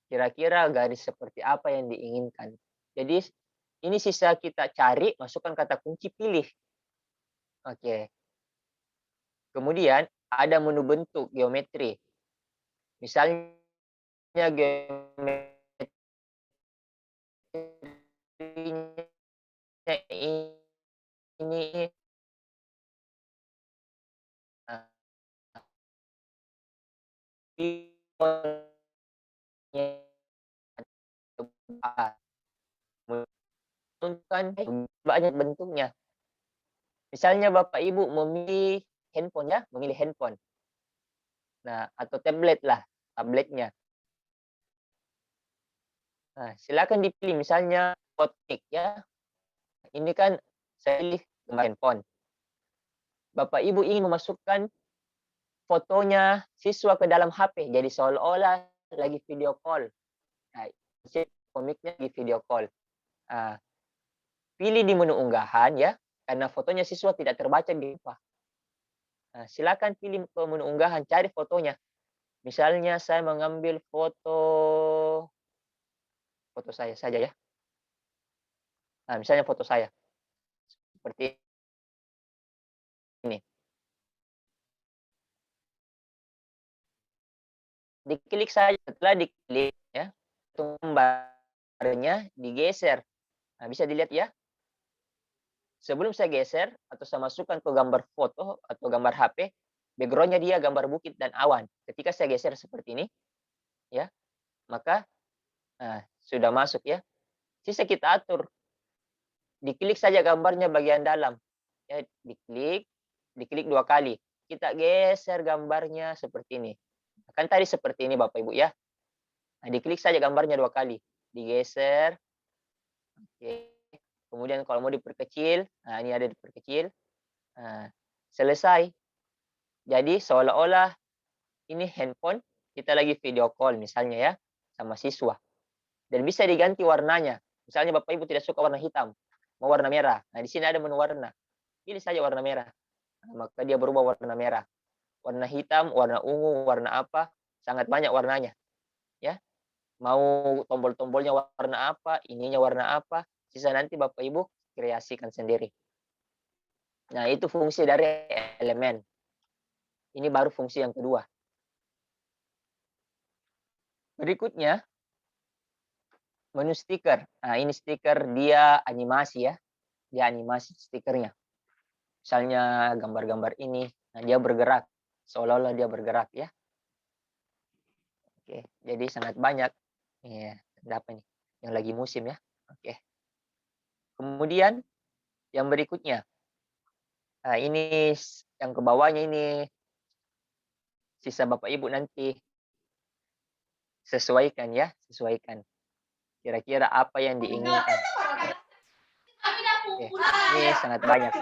Kira-kira garis seperti apa yang diinginkan. Jadi, ini sisa kita cari, masukkan kata kunci, pilih. Oke. Kemudian, ada menu bentuk geometri. Misalnya geometrinya ini banyak bentuknya. Misalnya Bapak Ibu memilih handphone ya, memilih handphone. Nah, atau tablet lah, tabletnya. Nah, silakan dipilih misalnya fotonik ya. Ini kan saya pilih gambar handphone. Bapak Ibu ingin memasukkan fotonya siswa ke dalam HP, jadi seolah-olah lagi video call. Nah, komiknya lagi video call. Nah, pilih di menu unggahan ya, karena fotonya siswa tidak terbaca di bawah. Nah, silakan pilih ke menu unggahan, cari fotonya. Misalnya saya mengambil foto saya saja ya. Nah, misalnya foto saya. Seperti ini. Diklik saja, setelah diklik ya, gambarnya digeser. Nah, bisa dilihat ya. Sebelum saya geser atau saya masukkan ke gambar foto atau gambar HP, backgroundnya dia gambar bukit dan awan. Ketika saya geser seperti ini, ya, maka sudah masuk ya. Sisa kita atur. Diklik saja gambarnya bagian dalam. Ya, diklik 2 kali. Kita geser gambarnya seperti ini. Kan tadi seperti ini Bapak Ibu ya. Nah, diklik saja gambarnya 2 kali. Digeser. Oke. Kemudian kalau mau diperkecil, nah ini ada diperkecil. Nah, selesai. Jadi seolah-olah ini handphone, kita lagi video call misalnya ya, sama siswa. Dan bisa diganti warnanya. Misalnya Bapak Ibu tidak suka warna hitam, mau warna merah. Nah, di sini ada menu warna. Pilih saja warna merah. Nah, maka dia berubah warna merah. Warna hitam, warna ungu, warna apa, sangat banyak warnanya. Ya. Mau tombol-tombolnya warna apa, ininya warna apa, sisa nanti Bapak Ibu kreasikan sendiri. Nah, itu fungsi dari elemen. Ini baru fungsi yang kedua. Berikutnya, menu stiker. Nah, ini stiker dia animasi ya. Dia animasi stikernya. Misalnya gambar-gambar ini, nah dia bergerak. Seolah-olah dia bergerak ya. Oke, jadi sangat banyak. Ya, ada apa nih? Yang lagi musim ya. Oke. Kemudian, yang berikutnya. Nah, ini yang ke bawahnya ini sisa Bapak Ibu nanti sesuaikan ya, sesuaikan. Kira-kira apa yang diinginkan. Oke, ini sangat banyak.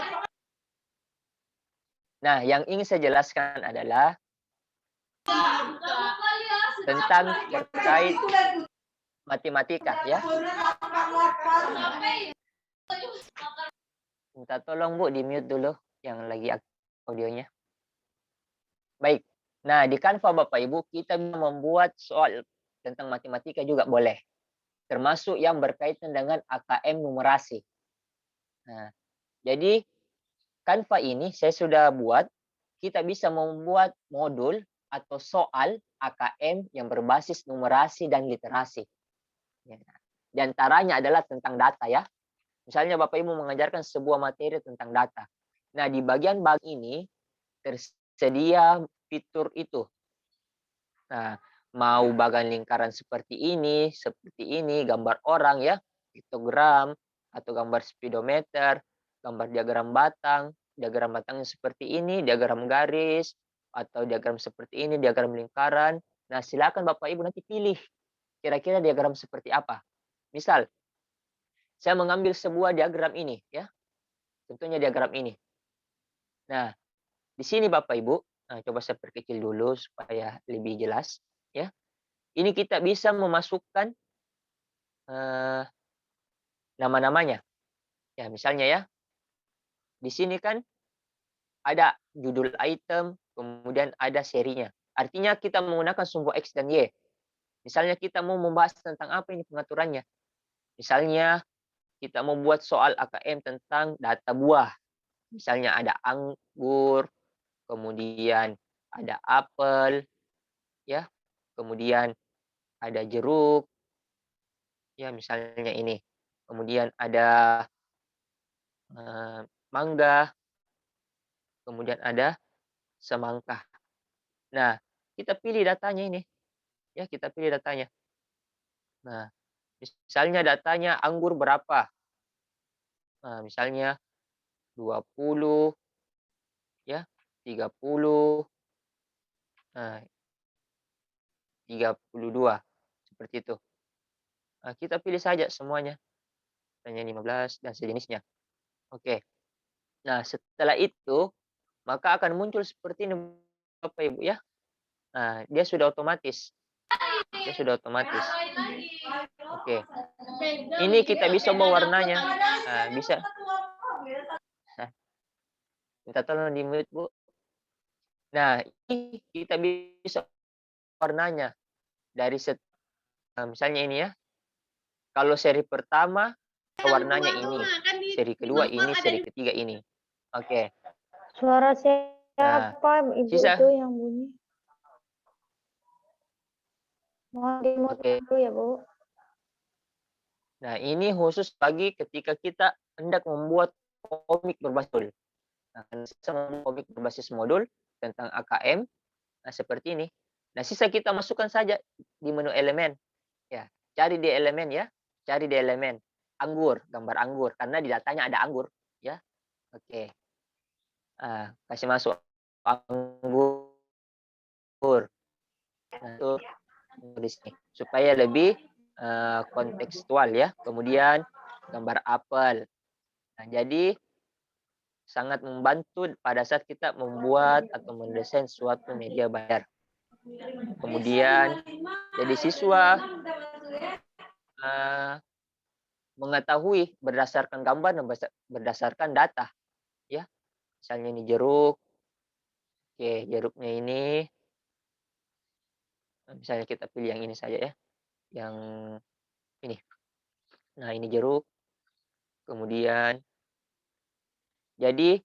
Nah, yang ingin saya jelaskan adalah tentang terkait matematika ya. Minta tolong Bu di-mute dulu yang lagi audionya. Baik. Nah, di Canva Bapak Ibu kita bisa membuat soal tentang matematika juga boleh. Termasuk yang berkaitan dengan AKM numerasi. Nah, jadi Canva ini saya sudah buat, kita bisa membuat modul atau soal AKM yang berbasis numerasi dan literasi. Di antaranya adalah tentang data ya. Misalnya Bapak Ibu mengajarkan sebuah materi tentang data. Nah, di bagian ini tersedia fitur itu. Nah, mau bagan lingkaran seperti ini, gambar orang ya, histogram, atau gambar speedometer, gambar diagram batangnya seperti ini, diagram garis, atau diagram seperti ini, diagram lingkaran. Nah, silakan Bapak Ibu nanti pilih kira-kira diagram seperti apa. Misal, saya mengambil sebuah diagram ini ya. Tentunya diagram ini. Nah, di sini Bapak Ibu, coba saya perkecil dulu supaya lebih jelas ya. Ini kita bisa memasukkan nama-namanya. Ya, misalnya ya. Di sini kan ada judul item, kemudian ada serinya. Artinya kita menggunakan sumbu X dan Y. Misalnya kita mau membahas tentang apa ini pengaturannya. Misalnya kita mau buat soal AKM tentang data buah. Misalnya ada anggur, kemudian ada apel, ya, kemudian ada jeruk, ya misalnya ini. Kemudian ada mangga, kemudian ada semangka. Nah, kita pilih datanya ini. Ya, kita pilih datanya. Nah, misalnya datanya anggur berapa? Nah, misalnya 20, ya, 30, nah, 32, seperti itu. Nah, kita pilih saja semuanya. Hanya 15 dan sejenisnya. Oke. Nah, setelah itu, maka akan muncul seperti ini Bapak Ibu ya. Nah, dia sudah otomatis. Dia sudah otomatis. Oke. Ini kita bisa ubah warnanya. Nah, bisa. Minta tolong di-mute, Bu. Nah, ini kita bisa warnanya. Dari misalnya ini ya. Kalau seri pertama, warnanya ini. Seri kedua ini, seri ketiga ini. Oke. Suara siapa Ibu sisa. itu yang bunyi? Mohon di-mute dulu ya, Bu. Nah, ini khusus bagi ketika kita hendak membuat komik berbasis modul. Nah, komik berbasis modul, tentang AKM. Nah, seperti ini. Nah, sisa kita masukkan saja di menu elemen. Ya, cari di elemen ya. Cari di elemen anggur, gambar anggur karena di datanya ada anggur ya. Oke. Kasih masuk anggur. Nah, itu di sini supaya lebih kontekstual ya. Kemudian gambar apel. Nah, jadi sangat membantu pada saat kita membuat atau mendesain suatu media bayar. Kemudian jadi siswa mengetahui berdasarkan gambar dan berdasarkan data ya. Misalnya ini jeruk. Oke, jeruknya ini misalnya kita pilih yang ini saja ya. Yang ini. Nah, ini jeruk. Kemudian jadi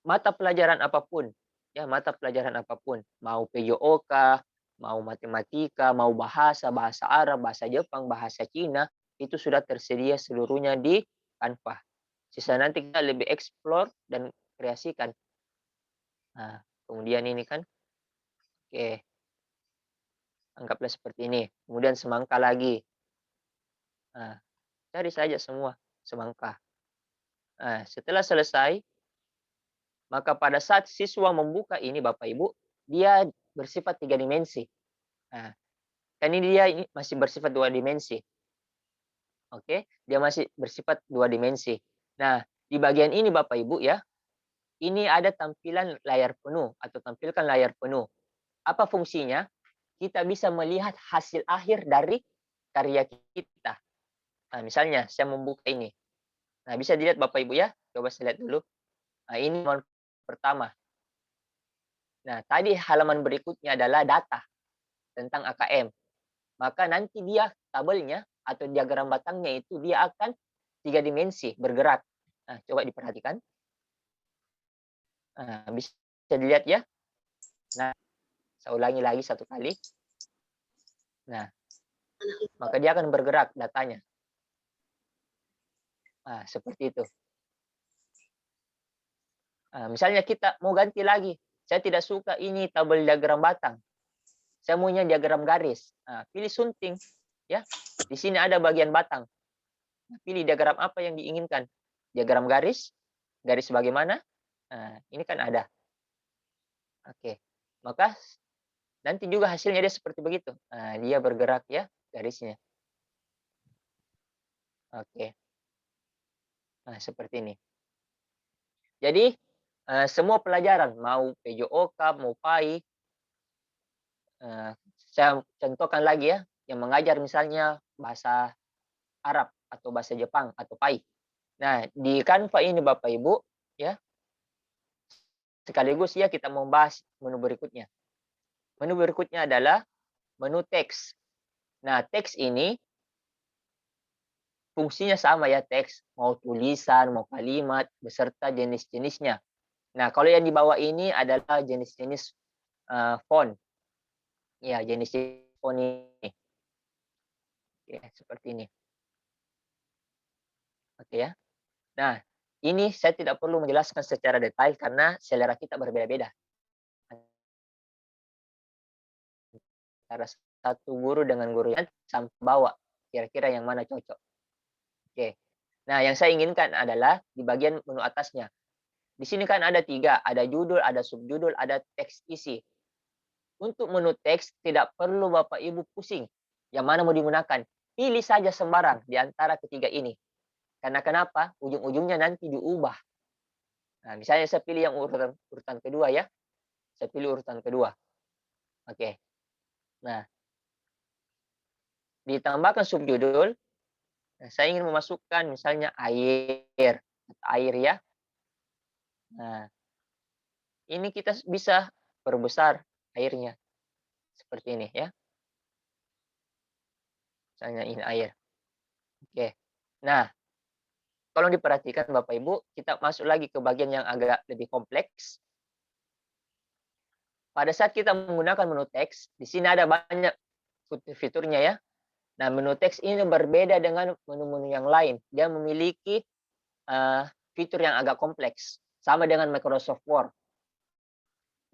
mata pelajaran apapun ya, mata pelajaran apapun, mau PJOK, mau matematika, mau bahasa Arab, bahasa Jepang, bahasa Cina, itu sudah tersedia seluruhnya di Canva. Sisa nanti kita lebih explore dan kreasikan. Nah, kemudian ini kan, oke, anggaplah seperti ini. Kemudian semangka lagi. Nah, cari saja semua semangka. Nah, setelah selesai, maka pada saat siswa membuka ini Bapak Ibu, dia bersifat 3 dimensi. Nah, kan ini dia ini masih bersifat 2 dimensi. Oke, dia masih bersifat 2 dimensi. Nah, di bagian ini Bapak Ibu ya, ini ada tampilan layar penuh atau tampilkan layar penuh. Apa fungsinya? Kita bisa melihat hasil akhir dari karya kita. Nah, misalnya saya membuka ini. Nah, bisa dilihat Bapak Ibu ya. Coba saya lihat dulu. Nah, ini halaman pertama. Nah, tadi halaman berikutnya adalah data tentang AKM. Maka nanti dia tabelnya atau diagram batangnya itu dia akan 3 dimensi bergerak. Nah, coba diperhatikan. Nah, bisa dilihat ya. Nah, saya ulangi lagi 1 kali. Nah, maka dia akan bergerak datanya. Nah, seperti itu. Nah, misalnya kita mau ganti lagi. Saya tidak suka ini tabel diagram batang. Saya maunya diagram garis. Nah, pilih sunting. Ya, di sini ada bagian batang. Pilih diagram apa yang diinginkan. Diagram garis, garis bagaimana? Nah, ini kan ada. Oke, maka nanti juga hasilnya dia seperti begitu. Nah, dia bergerak ya garisnya. Oke. Nah, seperti ini. Jadi, semua pelajaran, mau PJOK, mau PAI, saya contohkan lagi ya, yang mengajar misalnya bahasa Arab atau bahasa Jepang atau PAI. Nah, di Canva ini Bapak Ibu, ya, sekaligus ya kita membahas menu berikutnya. Menu berikutnya adalah menu teks. Nah, teks ini fungsinya sama ya, teks, mau tulisan, mau kalimat, beserta jenis-jenisnya. Nah, kalau yang di bawah ini adalah jenis-jenis font. Ya, jenis font ini. Ya, seperti ini. Oke ya. Nah, ini saya tidak perlu menjelaskan secara detail karena selera kita berbeda-beda. Antara satu guru dengan guru yang sampai bawa, kira-kira yang mana cocok. Oke. Nah, yang saya inginkan adalah di bagian menu atasnya. Di sini kan ada 3, ada judul, ada subjudul, ada teks isi. Untuk menu teks tidak perlu Bapak Ibu pusing. Yang mana mau digunakan? Pilih saja sembarang di antara ketiga ini. Karena kenapa? Ujung-ujungnya nanti diubah. Nah, misalnya saya pilih yang urutan kedua ya. Saya pilih urutan kedua. Oke. Nah, ditambahkan subjudul. Nah, saya ingin memasukkan misalnya air. Air ya. Nah, ini kita bisa perbesar airnya. Seperti ini ya. Misalnya ini air. Oke. Nah, kalau diperhatikan Bapak Ibu, kita masuk lagi ke bagian yang agak lebih kompleks. Pada saat kita menggunakan menu teks, di sini ada banyak fiturnya ya. Nah, menu teks ini berbeda dengan menu-menu yang lain. Dia memiliki fitur yang agak kompleks. Sama dengan Microsoft Word.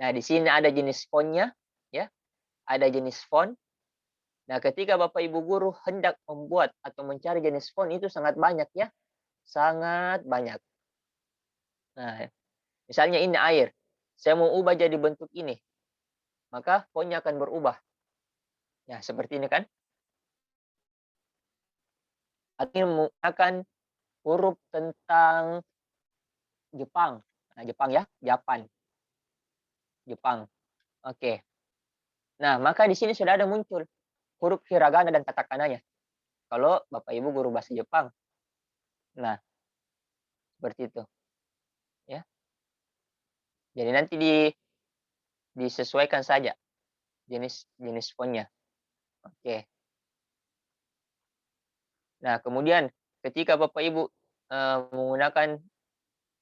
Nah, di sini ada jenis fontnya, ya. Ada jenis font. Nah, ketika Bapak Ibu guru hendak membuat atau mencari jenis font itu sangat banyak ya. Sangat banyak. Nah, misalnya ini air. Saya mau ubah jadi bentuk ini. Maka fontnya akan berubah. Ya, seperti ini kan. Artinya menggunakan huruf tentang Jepang. Nah, Jepang ya, Japan. Jepang. Oke. Nah, maka di sini sudah ada muncul huruf hiragana dan katakananya. Kalau Bapak Ibu guru bahasa Jepang. Nah, seperti itu. Ya. Jadi nanti disesuaikan saja jenis fontnya. Oke. Nah, kemudian ketika Bapak Ibu menggunakan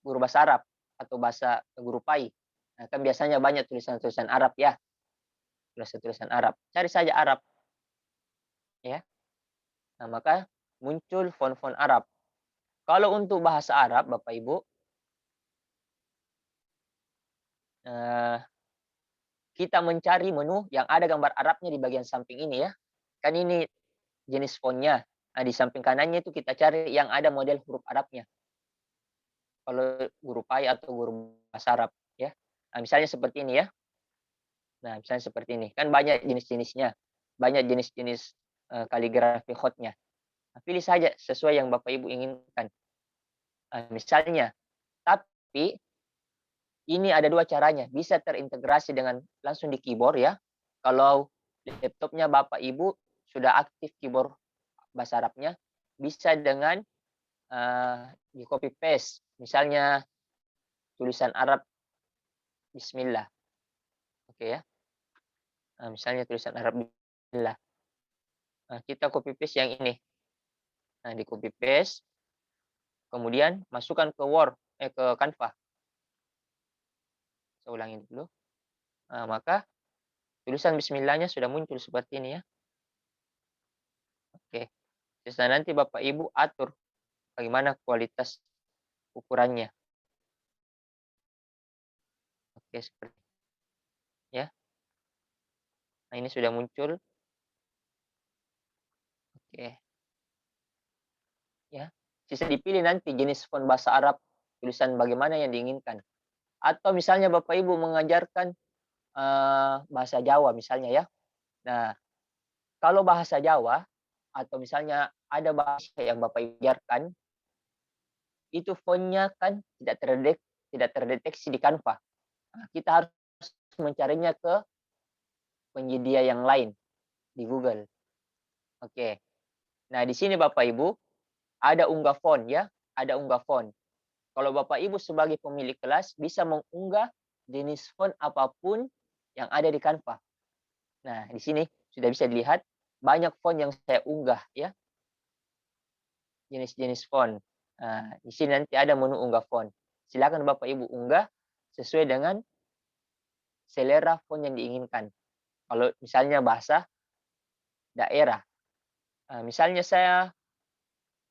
guru bahasa Arab atau bahasa guru PAI, nah kan biasanya banyak tulisan-tulisan Arab ya. Tulisan-tulisan Arab. Cari saja Arab. Ya. Nah, maka muncul font-font Arab. Kalau untuk bahasa Arab, Bapak Ibu, kita mencari menu yang ada gambar Arabnya di bagian samping ini ya. Kan ini jenis fontnya. Nah, di samping kanannya itu kita cari yang ada model huruf Arabnya. Kalau guru PAI atau guru bahasa Arab ya. Nah, misalnya seperti ini ya. Nah, misalnya seperti ini. Kan banyak jenis-jenisnya. Banyak jenis-jenis kaligrafi hotnya. Nah, pilih saja sesuai yang Bapak Ibu inginkan. Misalnya, tapi ini ada dua caranya. Bisa terintegrasi dengan langsung di keyboard ya. Kalau laptopnya Bapak Ibu sudah aktif keyboard bahasa Arabnya, bisa dengan di copy paste. Misalnya tulisan Arab Bismillah. Oke ya. Nah, misalnya tulisan Arab Bismillah. Nah, kita copy paste yang ini. Nah, di copy paste. Kemudian masukkan ke Word, ke Canva. Saya ulangi dulu. Nah, maka tulisan Bismillahnya sudah muncul seperti ini ya. Oke. Sisa nanti Bapak Ibu atur bagaimana kualitas ukurannya. Oke, seperti ya. Nah, ini sudah muncul. Oke. Ya. Sisa dipilih nanti jenis font bahasa Arab, tulisan bagaimana yang diinginkan. Atau misalnya Bapak Ibu mengajarkan bahasa Jawa misalnya ya. Nah, kalau bahasa Jawa atau misalnya ada bahasa yang Bapak Ibu ajarkan, itu fontnya kan tidak terdeteksi di Canva. Nah, kita harus mencarinya ke penyedia yang lain di Google. Oke. Nah, di sini Bapak Ibu ada unggah font ya, ada unggah font. Kalau Bapak Ibu sebagai pemilik kelas bisa mengunggah jenis font apapun yang ada di Canva. Nah, di sini sudah bisa dilihat banyak font yang saya unggah ya. Jenis-jenis font. Nah, di sini nanti ada menu unggah font. Silakan Bapak Ibu unggah sesuai dengan selera font yang diinginkan. Kalau misalnya bahasa daerah. Nah, misalnya saya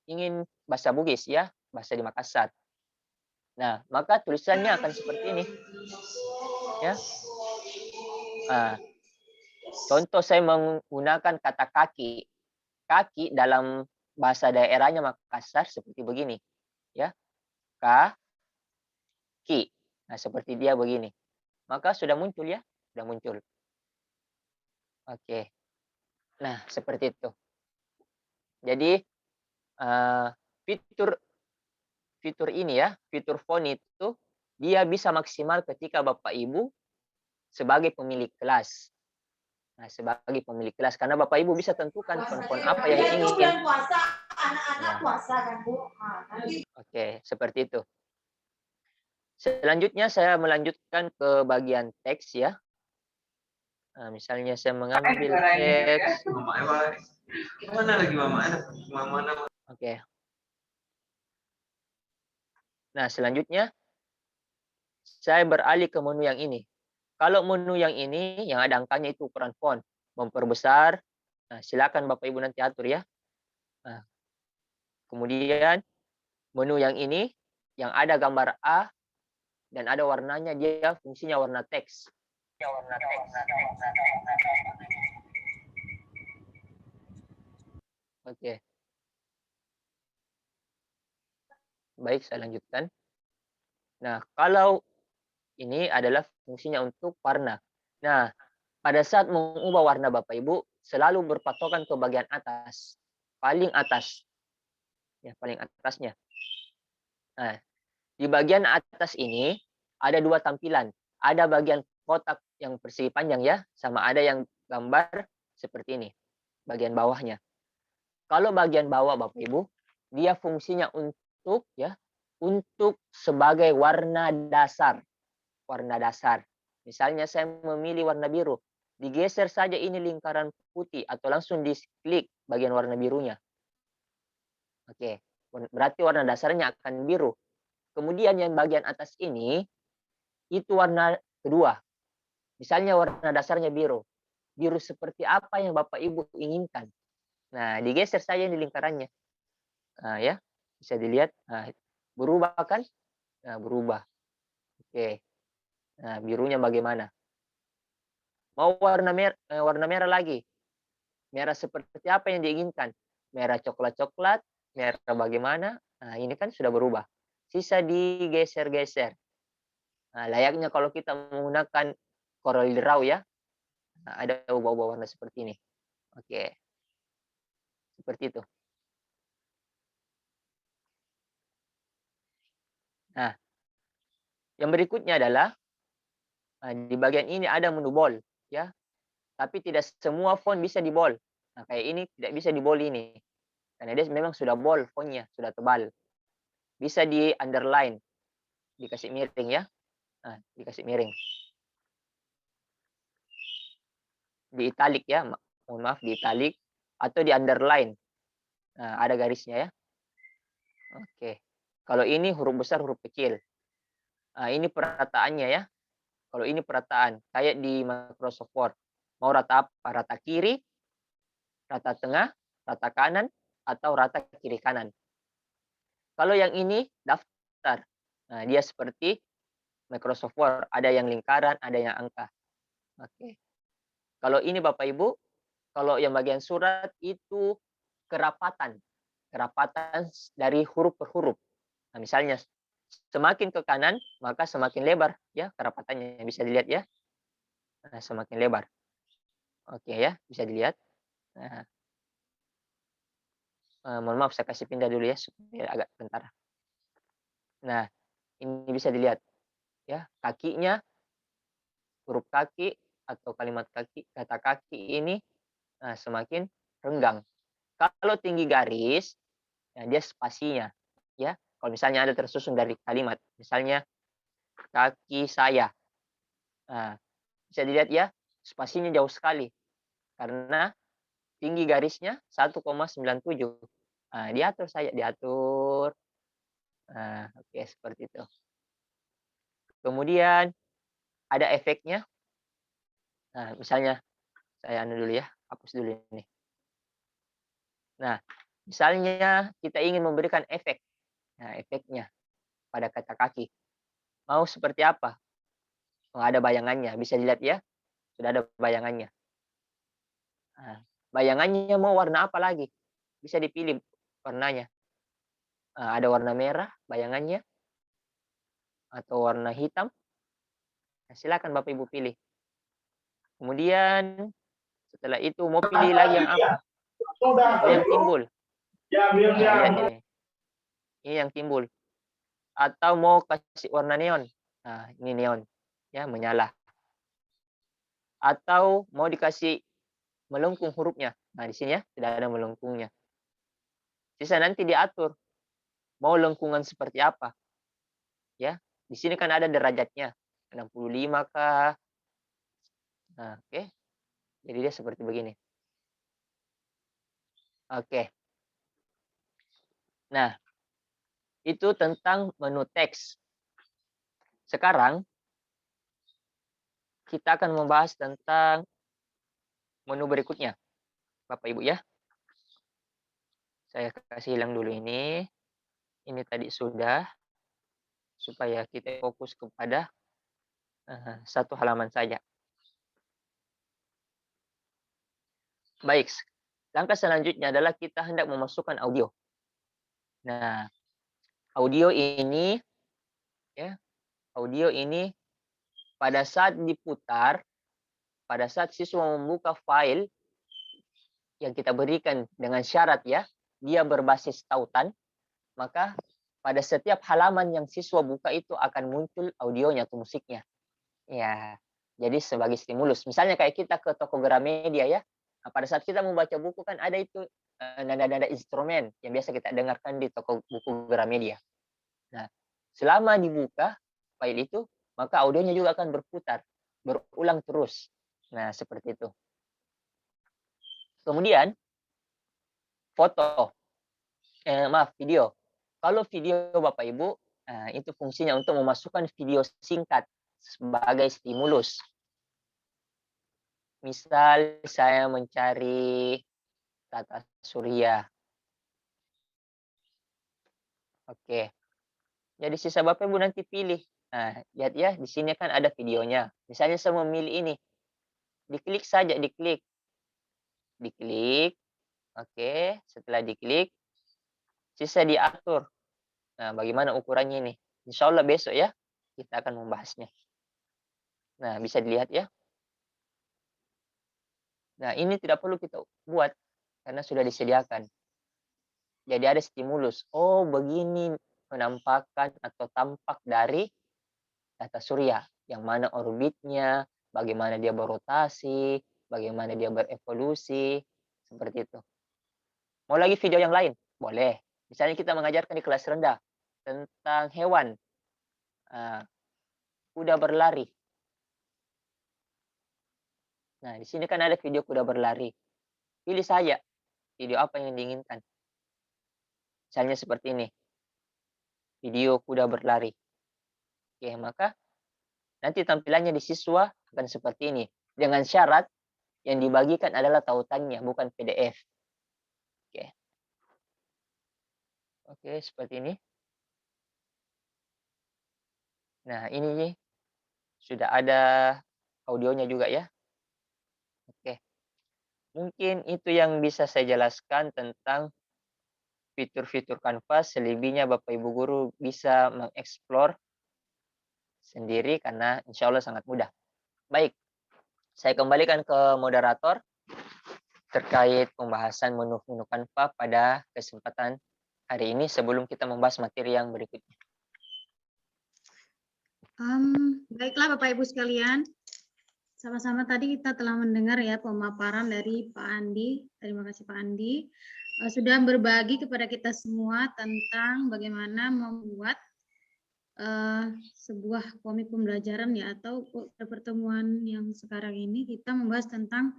ingin bahasa Bugis ya, bahasa di Makassar. Nah, maka tulisannya akan seperti ini. Ya. Nah, contoh saya menggunakan kata kaki. Kaki dalam bahasa daerahnya Makassar seperti begini. Ya. Ki. Nah, seperti dia begini. Maka sudah muncul ya, sudah muncul. Oke. Nah, seperti itu. Jadi fitur fitur ini ya, fitur font itu dia bisa maksimal ketika Bapak Ibu sebagai pemilik kelas. Nah, sebagai pemilik kelas karena Bapak Ibu bisa tentukan font-font apa yang ingin. Anak-anak puasa kan Bu. Oke, seperti itu. Selanjutnya saya melanjutkan ke bagian teks ya. Nah, misalnya saya mengambil teks. Mana lagi mama? Oke. Nah, selanjutnya saya beralih ke menu yang ini. Kalau menu yang ini yang ada angkanya itu ukuran font, memperbesar. Nah, silakan Bapak Ibu nanti atur ya. Nah, kemudian menu yang ini yang ada gambar A dan ada warnanya, dia fungsinya warna teks. warna teks. Oke. Baik, saya lanjutkan. Nah, kalau ini adalah fungsinya untuk warna. Nah, pada saat mengubah warna Bapak Ibu, selalu berpatokan ke bagian atas. Paling atas. Ya, paling atasnya. Nah, di bagian atas ini ada dua tampilan. Ada bagian kotak yang persegi panjang ya, sama ada yang gambar seperti ini. Bagian bawahnya. Kalau bagian bawah Bapak Ibu, dia fungsinya untuk ya, untuk sebagai warna dasar. Warna dasar. Misalnya saya memilih warna biru, digeser saja ini lingkaran putih atau langsung diklik bagian warna birunya. Oke, berarti warna dasarnya akan biru. Kemudian yang bagian atas ini, itu warna kedua. Misalnya warna dasarnya biru. Biru seperti apa yang Bapak Ibu inginkan. Nah, digeser saja di lingkarannya. Nah, ya, bisa dilihat. Nah, berubah kan? Nah, berubah. Oke. Nah, birunya bagaimana? Mau warna merah lagi. Merah seperti apa yang diinginkan? Merah coklat-coklat, merah bagaimana? Nah, ini kan sudah berubah. Sisa digeser-geser. Nah, layaknya kalau kita menggunakan Corel Draw ya. Nah, ada ubah-ubah warna seperti ini. Oke. Seperti itu. Nah, yang berikutnya adalah di bagian ini ada menu bold ya. Tapi tidak semua font bisa di bold. Nah, kayak ini tidak bisa di bold ini. Karena dia memang sudah bold fontnya, sudah tebal. Bisa di underline, dikasih miring ya. Nah, dikasih miring. Di italic ya, mohon maaf di italic atau di underline. Nah, ada garisnya ya. Oke. Kalau ini huruf besar, huruf kecil. Nah, ini perataannya ya. Kalau ini perataan, kayak di Microsoft Word. Mau rata apa? Rata kiri, rata tengah, rata kanan, atau rata kiri kanan. Kalau yang ini daftar. Nah, dia seperti Microsoft Word, ada yang lingkaran, ada yang angka. Oke. Kalau ini Bapak Ibu, kalau yang bagian surat itu kerapatan. Kerapatan dari huruf per huruf. Nah, misalnya semakin ke kanan, maka semakin lebar ya kerapatannya. Bisa dilihat ya. Nah, semakin lebar. Oke ya, bisa dilihat. Nah, mohon maaf saya kasih pindah dulu ya supaya agak bentar. Nah, ini bisa dilihat ya, kakinya huruf kaki atau kalimat kaki, kata kaki ini semakin renggang. Kalau tinggi garis, nah dia spasinya ya. Kalau misalnya ada tersusun dari kalimat, misalnya kaki saya. Nah, bisa dilihat ya, spasinya jauh sekali karena tinggi garisnya 1,97. Nah, diatur saya, diatur. Nah, oke seperti itu. Kemudian ada efeknya. Nah, misalnya saya dulu ya, hapus dulu ini. Nah, misalnya kita ingin memberikan efek. Nah, efeknya pada kata kaki. Mau seperti apa? Oh, ada bayangannya, bisa dilihat ya. Sudah ada bayangannya. Nah, bayangannya mau warna apa lagi? Bisa dipilih warnanya. Nah, ada warna merah bayangannya atau warna hitam. Nah, silakan Bapak Ibu pilih. Kemudian setelah itu mau pilih lagi yang apa? Oh, yang timbul. Nah, lihat ini. Ini yang timbul. Atau mau kasih warna neon. Nah, ini neon. Ya, menyala. Atau mau dikasih melengkung hurufnya. Nah, di sini ya, tidak ada melengkungnya. Sisa nanti diatur. Mau lengkungan seperti apa? Ya, di sini kan ada derajatnya. 65 kah? Nah, oke. Jadi dia seperti begini. Oke. Nah, itu tentang menu teks. Sekarang kita akan membahas tentang menu berikutnya. Bapak Ibu ya. Saya kasih hilang dulu ini. Ini tadi sudah. Supaya kita fokus kepada satu halaman saja. Baik, langkah selanjutnya adalah kita hendak memasukkan audio. Nah, audio ini ya, audio ini pada saat diputar, pada saat siswa membuka file yang kita berikan dengan syarat ya, dia berbasis tautan, maka pada setiap halaman yang siswa buka itu akan muncul audionya atau musiknya. Ya, jadi sebagai stimulus. Misalnya kayak kita ke toko Gramedia ya, nah, pada saat kita membaca buku kan ada itu nada-nada instrumen yang biasa kita dengarkan di toko buku Gramedia. Nah, selama dibuka file itu, maka audionya juga akan berputar, berulang terus. Nah, seperti itu. Kemudian, foto, video. Kalau video Bapak Ibu, itu fungsinya untuk memasukkan video singkat sebagai stimulus. Misal saya mencari tata surya. Oke. Jadi sisa Bapak Ibu nanti pilih. Nah, lihat ya, di sini kan ada videonya. Misalnya saya memilih ini. Diklik saja, diklik. Diklik. Oke, setelah diklik, sisa diatur. Nah, bagaimana ukurannya ini? Insya Allah besok ya, kita akan membahasnya. Nah, bisa dilihat ya. Nah, ini tidak perlu kita buat, karena sudah disediakan. Jadi ada stimulus. Oh, begini penampakan atau tampak dari tata surya. Yang mana orbitnya, bagaimana dia berotasi, bagaimana dia berevolusi, seperti itu. Mau lagi video yang lain? Boleh. Misalnya kita mengajarkan di kelas rendah tentang hewan. Kuda berlari. Nah, di sini kan ada video kuda berlari. Pilih saja video apa yang diinginkan. Misalnya seperti ini. Video kuda berlari. Oke, maka nanti tampilannya di siswa akan seperti ini. Dengan syarat yang dibagikan adalah tautannya, bukan PDF. Oke. Oke, seperti ini. Nah, ini nih sudah ada audionya juga ya. Oke. Mungkin itu yang bisa saya jelaskan tentang fitur-fitur Canva. Selebihnya Bapak Ibu guru bisa mengeksplor sendiri karena insya Allah sangat mudah. Baik, saya kembalikan ke moderator terkait pembahasan menu-menu Canva pada kesempatan hari ini sebelum kita membahas materi yang berikutnya. Baiklah Bapak Ibu sekalian, sama-sama tadi kita telah mendengar ya pemaparan dari Pak Andi. Terima kasih Pak Andi sudah berbagi kepada kita semua tentang bagaimana membuat sebuah komik pembelajaran ya, atau pertemuan yang sekarang ini kita membahas tentang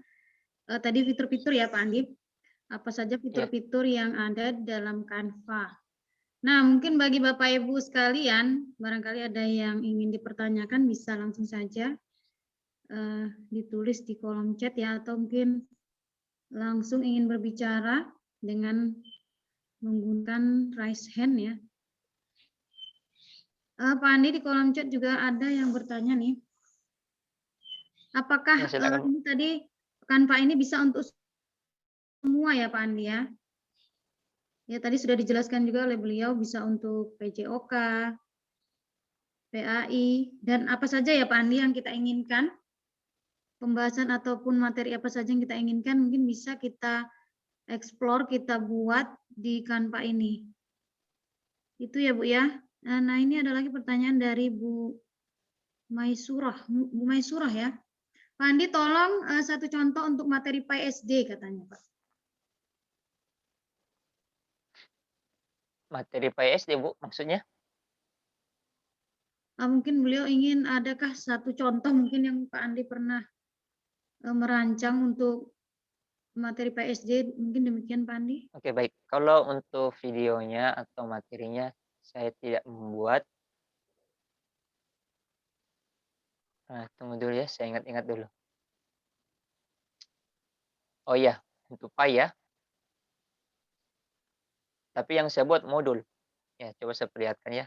tadi fitur-fitur ya Pak Andi, apa saja fitur-fitur yang ada dalam Canva. Nah, mungkin bagi Bapak Ibu sekalian, barangkali ada yang ingin dipertanyakan bisa langsung saja ditulis di kolom chat ya, atau mungkin langsung ingin berbicara dengan menggunakan raise hand ya. Pak Andi, di kolom chat juga ada yang bertanya nih. Apakah ini tadi Canva ini bisa untuk semua ya Pak Andi ya? Ya tadi sudah dijelaskan juga oleh beliau bisa untuk PJOK, PAI, dan apa saja ya Pak Andi yang kita inginkan. Pembahasan ataupun materi apa saja yang kita inginkan mungkin bisa kita explore, kita buat di Canva ini. Itu ya Bu ya. Nah ini ada lagi pertanyaan dari Bu Maisurah. Bu Maisurah ya. Pak Andi tolong satu contoh untuk materi PSD katanya Pak. Materi PSD Bu maksudnya? Mungkin beliau ingin adakah satu contoh mungkin yang Pak Andi pernah merancang untuk materi PSD, mungkin demikian Pak Andi. Oke baik, kalau untuk videonya atau materinya saya tidak membuat. Nah, tunggu dulu ya, saya ingat-ingat dulu. Oh iya, untuk Pi ya. Tapi yang saya buat modul. Ya, coba saya perlihatkan ya.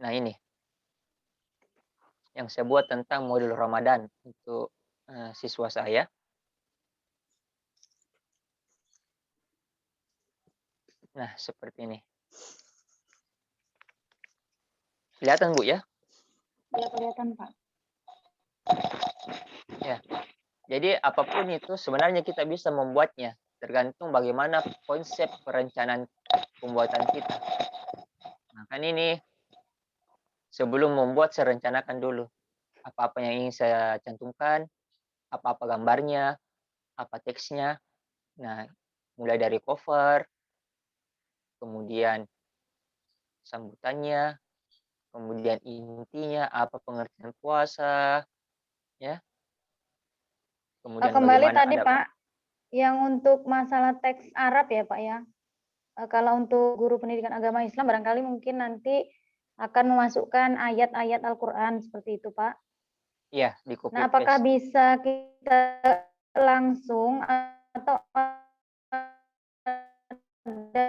Nah, ini. Yang saya buat tentang modul Ramadan untuk siswa saya. Nah, seperti ini. Kelihatan, Bu, ya? Ya, kelihatan, Pak. Ya. Jadi apapun itu sebenarnya kita bisa membuatnya, tergantung bagaimana konsep perencanaan pembuatan kita. Nah, kan ini sebelum membuat saya rencanakan dulu apa-apa yang ingin saya cantumkan, apa-apa gambarnya, apa teksnya. Nah, mulai dari cover, kemudian sambutannya, kemudian intinya, apa pengertian puasa, ya. Kemudian Kembali bagaimana tadi, ada Pak, yang untuk masalah teks Arab ya, Pak, ya. Kalau untuk guru pendidikan agama Islam barangkali mungkin nanti akan memasukkan ayat-ayat Al-Qur'an seperti itu, Pak. ya di copy Nah, apakah paste. bisa kita langsung atau ada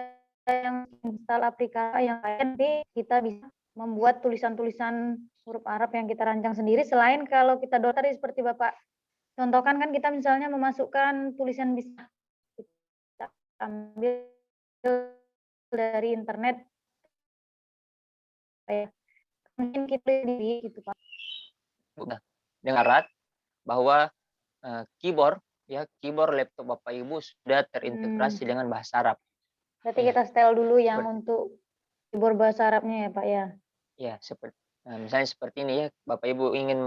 yang install aplikasi yang lain nanti kita bisa membuat tulisan-tulisan huruf Arab yang kita rancang sendiri selain kalau kita download tadi seperti Bapak contohkan kan kita misalnya memasukkan tulisan bisa kita ambil dari internet mungkin kita sendiri gitu Pak. Nah, dengan syarat bahwa keyboard laptop Bapak Ibu sudah terintegrasi dengan bahasa Arab. Berarti Ya, kita setel dulu yang seperti, untuk keyboard bahasa Arabnya ya Pak ya. ya seperti misalnya seperti ini ya, Bapak Ibu ingin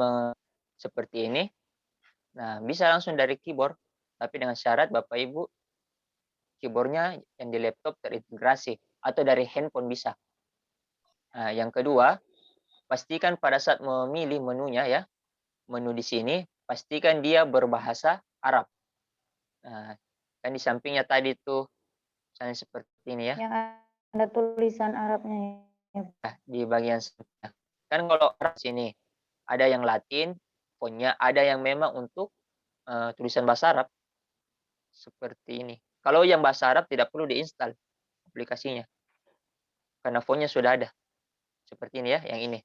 seperti ini. Nah, bisa langsung dari keyboard, tapi dengan syarat Bapak Ibu keyboardnya yang di laptop terintegrasi atau dari handphone bisa. Nah, yang kedua, pastikan pada saat memilih menunya ya, menu di sini pastikan dia berbahasa Arab. Nah, kan di sampingnya tadi tuh misalnya seperti ini ya. Yang ada tulisan Arabnya ya. Nah, di bagian sampingnya. Kan kalau Arab sini ada yang Latin, fontnya ada yang memang untuk tulisan bahasa Arab seperti ini. Kalau yang bahasa Arab tidak perlu diinstal aplikasinya. Karena fontnya sudah ada. Seperti ini ya, yang ini.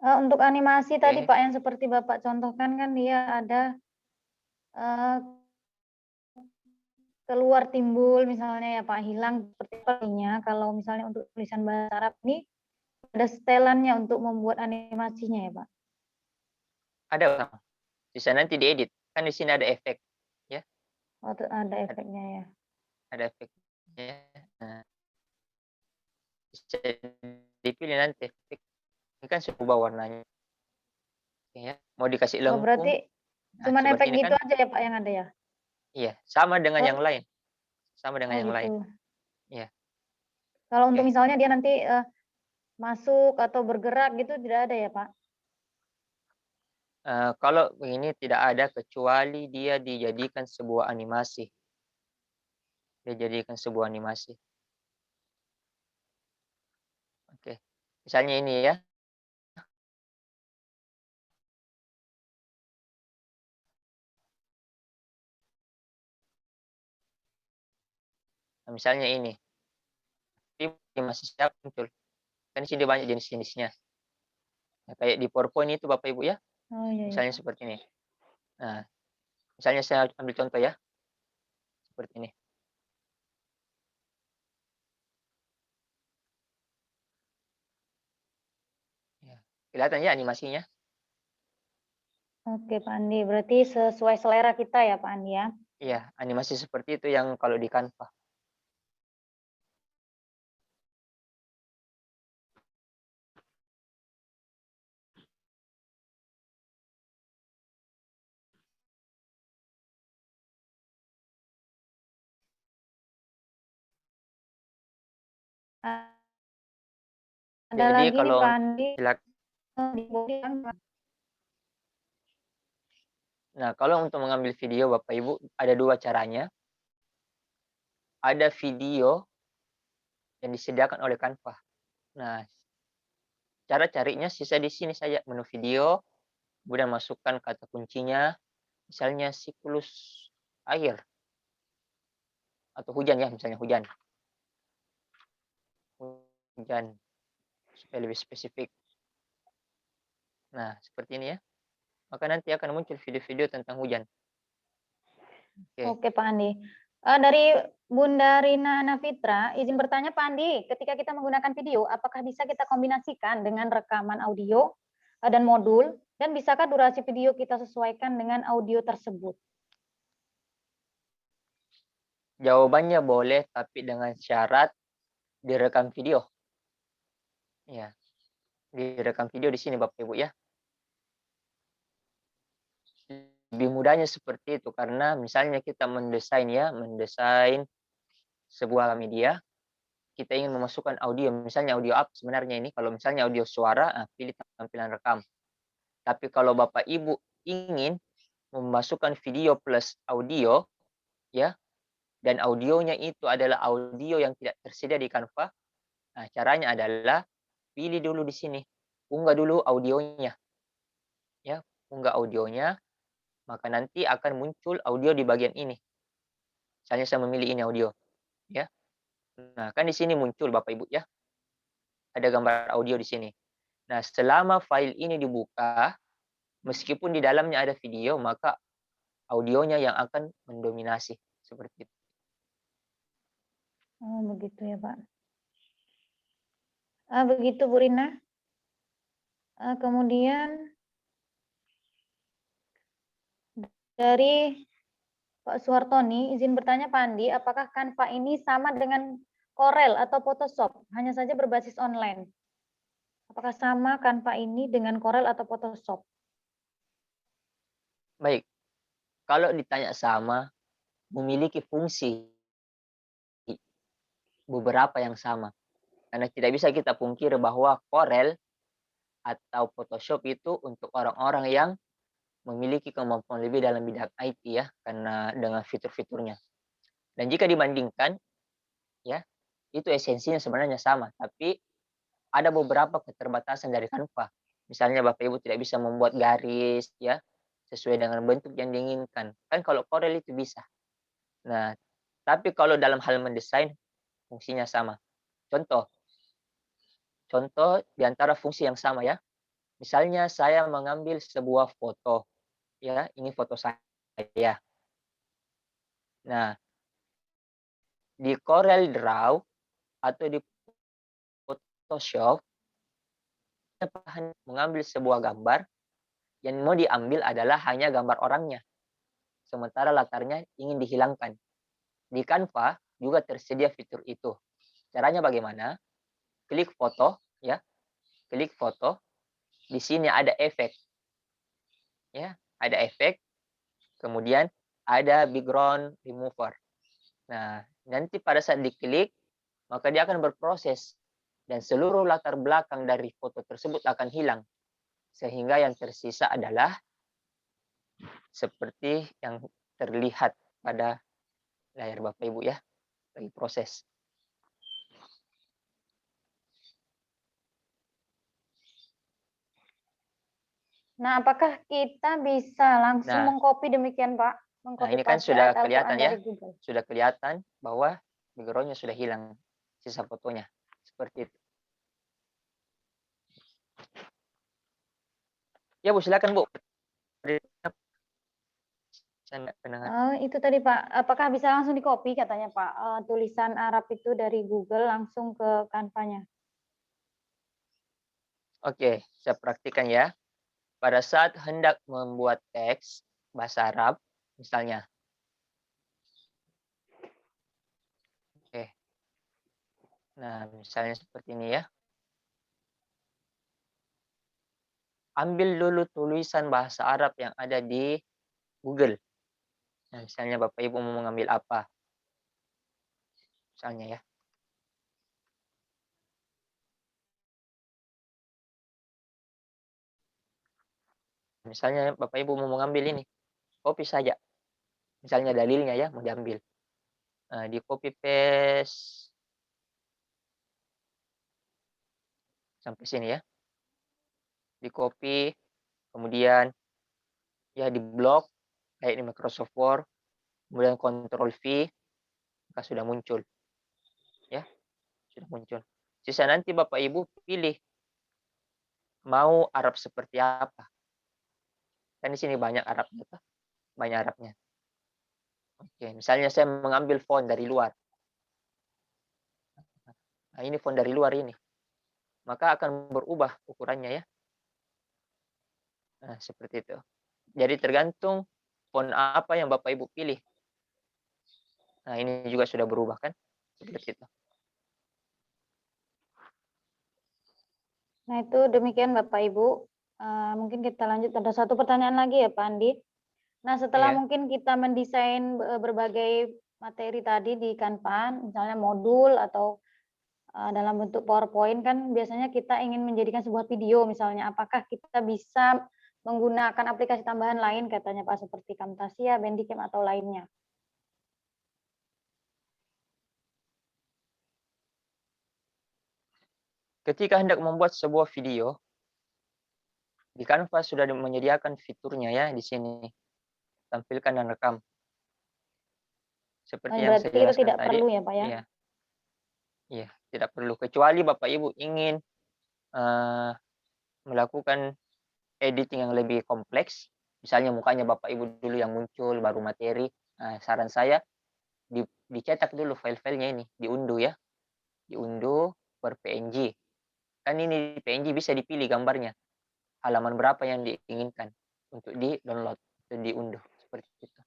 Untuk animasi tadi Oke. Pak yang seperti Bapak contohkan kan dia ada keluar timbul misalnya ya Pak hilang sepertinya kalau misalnya untuk tulisan bahasa Arab ini ada setelannya untuk membuat animasinya ya Pak. Ada bisa nanti diedit. Kan di sini ada efek ya. Oh, ada efeknya ya. Ada efeknya. Nah, bisa dipilih nanti efek. Ini kan sudah ubah warnanya. Ya, mau dikasih Oh, lengkung. berarti cuman seperti efek ini gitu kan. aja ya Pak yang ada ya? Iya, sama dengan Oh, yang lain. Sama dengan yang gitu. lain. Iya. Kalau untuk Oke. misalnya dia nanti masuk atau bergerak gitu tidak ada ya Pak? Kalau ini tidak ada kecuali dia dijadikan sebuah animasi. Dia jadikan sebuah animasi. Oke. Misalnya ini ya. Nah, misalnya ini. Ini masih siap muncul. Kan di sini banyak jenis-jenisnya. Nah, kayak di PowerPoint itu Bapak Ibu ya. Oh iya, Misalnya iya. seperti ini. Nah, misalnya saya ambil contoh ya. Seperti ini. Ya. Kelihatan ya animasinya? Oke Pak Andi, berarti sesuai selera kita ya Pak Andi ya? Iya, animasi seperti itu yang kalau di Canva. Ada Jadi lagi nih kalau Pak Andi silakan. Nah, kalau untuk mengambil video Bapak Ibu ada dua caranya. Ada video yang disediakan oleh Canva. Nah, cara carinya sisa di sini saja, menu video, kemudian masukkan kata kuncinya, misalnya siklus air atau hujan ya, misalnya hujan. Hujan supaya lebih spesifik. Nah, seperti ini ya. maka nanti akan muncul video-video tentang hujan. Oke, Pak Andi. Dari Bunda Rina Nafitra, izin bertanya Pak Andi, ketika kita menggunakan video, apakah bisa kita kombinasikan dengan rekaman audio dan modul, dan bisakah durasi video kita sesuaikan dengan audio tersebut? Jawabannya boleh, tapi dengan syarat direkam video. Ya, direkam video di sini Bapak Ibu ya. Lebih mudahnya seperti itu karena misalnya kita mendesain sebuah media, kita ingin memasukkan audio, misalnya audio apa sebenarnya ini, kalau misalnya audio suara, pilih tampilan rekam. Tapi kalau Bapak Ibu ingin memasukkan video plus audio, ya, dan audionya itu adalah audio yang tidak tersedia di Canva, caranya adalah pilih dulu di sini, unggah dulu audionya, ya, unggah audionya, maka nanti akan muncul audio di bagian ini. Misalnya saya memilih ini audio, ya. Nah, kan di sini muncul Bapak Ibu ya. Ada gambar audio di sini. Nah, selama file ini dibuka, meskipun di dalamnya ada video, maka audionya yang akan mendominasi seperti itu. Oh, begitu ya, Pak. Begitu Bu Rina. Kemudian dari Pak Suhartoni, izin bertanya Pak Andi, apakah Canva ini sama dengan Corel atau Photoshop, hanya saja berbasis online? Apakah sama Canva ini dengan Corel atau Photoshop? Baik, kalau ditanya sama, memiliki fungsi beberapa yang sama. Karena tidak bisa kita pungkiri bahwa Corel atau Photoshop itu untuk orang-orang yang memiliki kemampuan lebih dalam bidang IT ya, karena dengan fitur-fiturnya. Dan jika dibandingkan, ya, itu esensinya sebenarnya sama, tapi ada beberapa keterbatasan dari Canva. Misalnya Bapak Ibu tidak bisa membuat garis ya sesuai dengan bentuk yang diinginkan. Kan kalau Corel itu bisa. Nah, tapi kalau dalam hal mendesain fungsinya sama. Contoh, contoh di antara fungsi yang sama ya. Misalnya saya mengambil sebuah foto, ya, ini foto saya. Nah, di Corel Draw atau di Photoshop, mengambil sebuah gambar yang mau diambil adalah hanya gambar orangnya. Sementara latarnya ingin dihilangkan. Di Canva juga tersedia fitur itu. Caranya bagaimana? Klik foto, ya. Klik foto. Di sini ada efek. Ya, ada efek. Kemudian ada background remover. Nah, nanti pada saat diklik, maka dia akan berproses dan seluruh latar belakang dari foto tersebut akan hilang. Sehingga yang tersisa adalah seperti yang terlihat pada layar Bapak Ibu ya, lagi proses. Nah, apakah kita bisa langsung Nah, mengcopy demikian, Pak? Nah, ini kan sudah kelihatan ya, sudah kelihatan bahwa background-nya sudah hilang, sisa fotonya. Seperti itu. Ya Bu, silakan Bu. Saya nggak pendengar. Itu tadi Pak, apakah bisa langsung di-copy katanya Pak, tulisan Arab itu dari Google langsung ke Canva-nya? Oke, saya praktikkan ya. Pada saat hendak membuat teks bahasa Arab, misalnya. Oke. Nah, misalnya seperti ini ya. Ambil dulu tulisan bahasa Arab yang ada di Google. Nah, misalnya Bapak Ibu mau mengambil apa? Misalnya ya. Misalnya Bapak Ibu mau mengambil ini, copy saja. Misalnya dalilnya ya, mau diambil. Nah, di copy paste sampai sini ya. Di copy, kemudian ya di blok kayak di Microsoft Word, kemudian Ctrl V, maka sudah muncul. Ya, sudah muncul. Sisa nanti Bapak Ibu pilih mau Arab seperti apa. Kan di sini banyak Arabnya tuh, banyak Arabnya. Oke, misalnya saya mengambil font dari luar. Nah, ini font dari luar ini. Maka akan berubah ukurannya ya. Nah, seperti itu. Jadi tergantung font apa yang Bapak Ibu pilih. Nah, ini juga sudah berubah kan? Seperti itu. Nah, itu demikian Bapak Ibu. Mungkin kita lanjut, ada satu pertanyaan lagi ya Pak Andi. Nah, setelah Iya. mungkin kita mendesain berbagai materi tadi di Canva, misalnya modul atau dalam bentuk PowerPoint, kan biasanya kita ingin menjadikan sebuah video misalnya. Apakah kita bisa menggunakan aplikasi tambahan lain katanya Pak, seperti Camtasia, Bandicam atau lainnya? Ketika hendak membuat sebuah video, di Canva sudah menyediakan fiturnya ya di sini. Tampilkan dan rekam. Seperti yang Berarti saya kita jelaskan tidak tadi. perlu ya Pak ya? Iya. Iya, tidak perlu. Kecuali Bapak Ibu ingin melakukan editing yang lebih kompleks. Misalnya mukanya Bapak Ibu dulu yang muncul, baru materi. Nah, saran saya dicetak dulu file-filenya ini, diunduh ya. Diunduh per PNG. Kan ini di PNG bisa dipilih gambarnya. Halaman berapa yang diinginkan untuk di-download, dan diunduh. Seperti itu.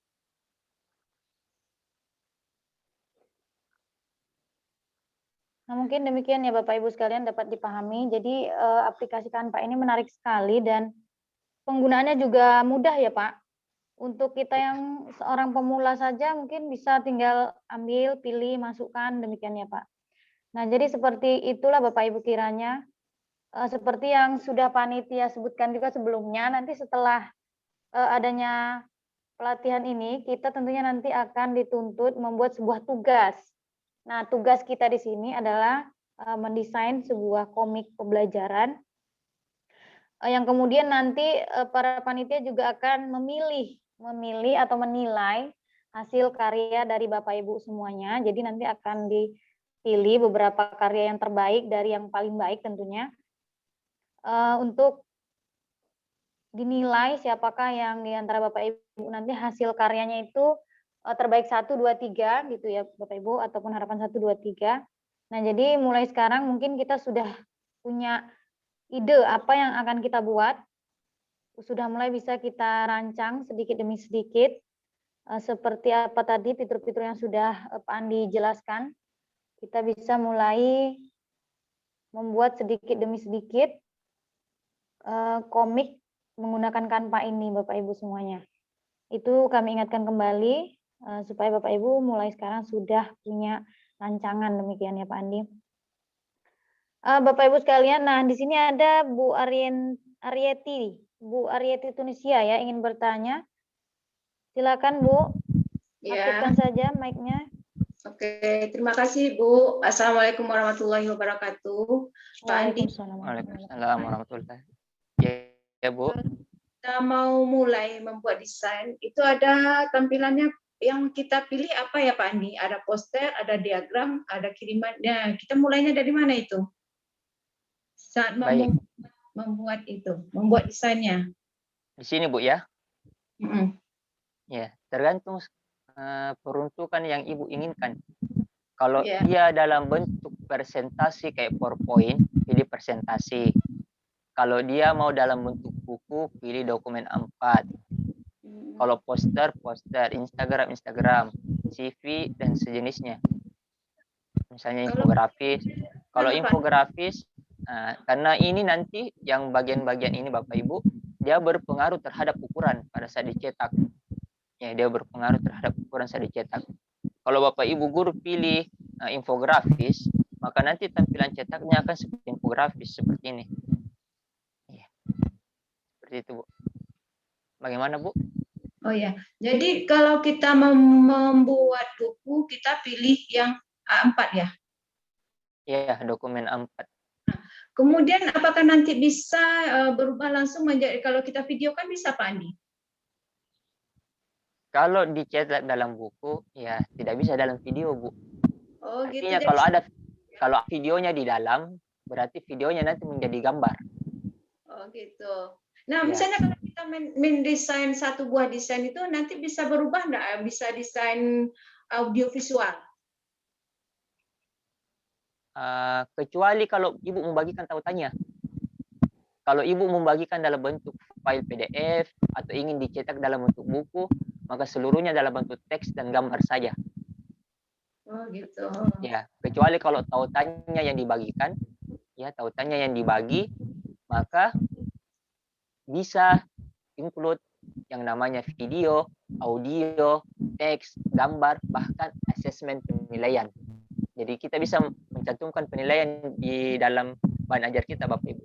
Nah, mungkin demikian ya Bapak Ibu sekalian dapat dipahami. Jadi aplikasi Canva ini menarik sekali dan penggunaannya juga mudah ya Pak. Untuk kita yang seorang pemula saja mungkin bisa tinggal ambil, pilih, masukkan, demikian ya Pak. Nah, jadi seperti itulah Bapak Ibu kiranya. Seperti yang sudah panitia sebutkan juga sebelumnya, nanti setelah adanya pelatihan ini, kita tentunya nanti akan dituntut membuat sebuah tugas. Nah, tugas kita di sini adalah mendesain sebuah komik pembelajaran yang kemudian nanti para panitia juga akan memilih atau menilai hasil karya dari Bapak Ibu semuanya. Jadi nanti akan dipilih beberapa karya yang terbaik dari yang paling baik tentunya untuk dinilai siapakah yang di antara Bapak Ibu nanti hasil karyanya itu terbaik 1, 2, 3 gitu ya Bapak Ibu, ataupun harapan 1, 2, 3. Nah, jadi mulai sekarang mungkin kita sudah punya ide apa yang akan kita buat, sudah mulai bisa kita rancang sedikit demi sedikit, seperti apa tadi fitur-fitur yang sudah Pak Andi jelaskan. Kita bisa mulai membuat sedikit demi sedikit komik menggunakan Canva ini Bapak Ibu semuanya. Itu kami ingatkan kembali supaya Bapak Ibu mulai sekarang sudah punya rancangan, demikian ya Pak Andi. Bapak Ibu sekalian, nah di sini ada Bu Arieti Tunisia ya ingin bertanya. Silakan Bu, aktifkan saja mic-nya. Oke, terima kasih Bu. Assalamualaikum warahmatullahi wabarakatuh. Pak Andi. Waalaikumsalam warahmatullahi. Ya Bu. Kita mau mulai membuat desain, itu ada tampilannya yang kita pilih apa ya Pak Andi? Ada poster, ada diagram, ada kirimannya. Kita mulainya dari mana itu? Saat membuat itu, membuat desainnya. Di sini Bu ya. Ya, tergantung peruntukan yang Ibu inginkan. Kalau dia dalam bentuk presentasi kayak PowerPoint, pilih presentasi. Kalau dia mau dalam bentuk buku, pilih dokumen A4. Kalau poster, Instagram, CV, dan sejenisnya. Misalnya infografis. Kalau infografis, karena ini nanti yang bagian-bagian ini Bapak Ibu, dia berpengaruh terhadap ukuran pada saat dicetak. Ya, dia berpengaruh terhadap ukuran saat dicetak. Kalau Bapak Ibu guru pilih infografis, maka nanti tampilan cetaknya akan seperti infografis seperti ini. Ya. Seperti itu, Bu. Bagaimana, Bu? Oh ya, jadi kalau kita membuat buku, kita pilih yang A4 ya? Iya, dokumen A4. Kemudian apakah nanti bisa berubah langsung menjadi, kalau kita video kan bisa Pak Andi? Kalau dicetak dalam buku, ya tidak bisa dalam video, Bu. Oh, artinya gitu. kalau videonya di dalam, berarti videonya nanti menjadi gambar. Oh gitu. Nah, misalnya kalau kita kita mendesain satu buah desain itu nanti bisa berubah enggak? Bisa desain audiovisual. Kecuali kalau Ibu membagikan tautannya. Kalau Ibu membagikan dalam bentuk file PDF atau ingin dicetak dalam bentuk buku, maka seluruhnya dalam bentuk teks dan gambar saja. Oh gitu. Ya, kecuali kalau tautannya yang dibagikan, ya tautannya yang dibagi, maka bisa include yang namanya video, audio, teks, gambar, bahkan asesmen penilaian. Jadi kita bisa mencantumkan penilaian di dalam bahan ajar kita, Bapak Ibu.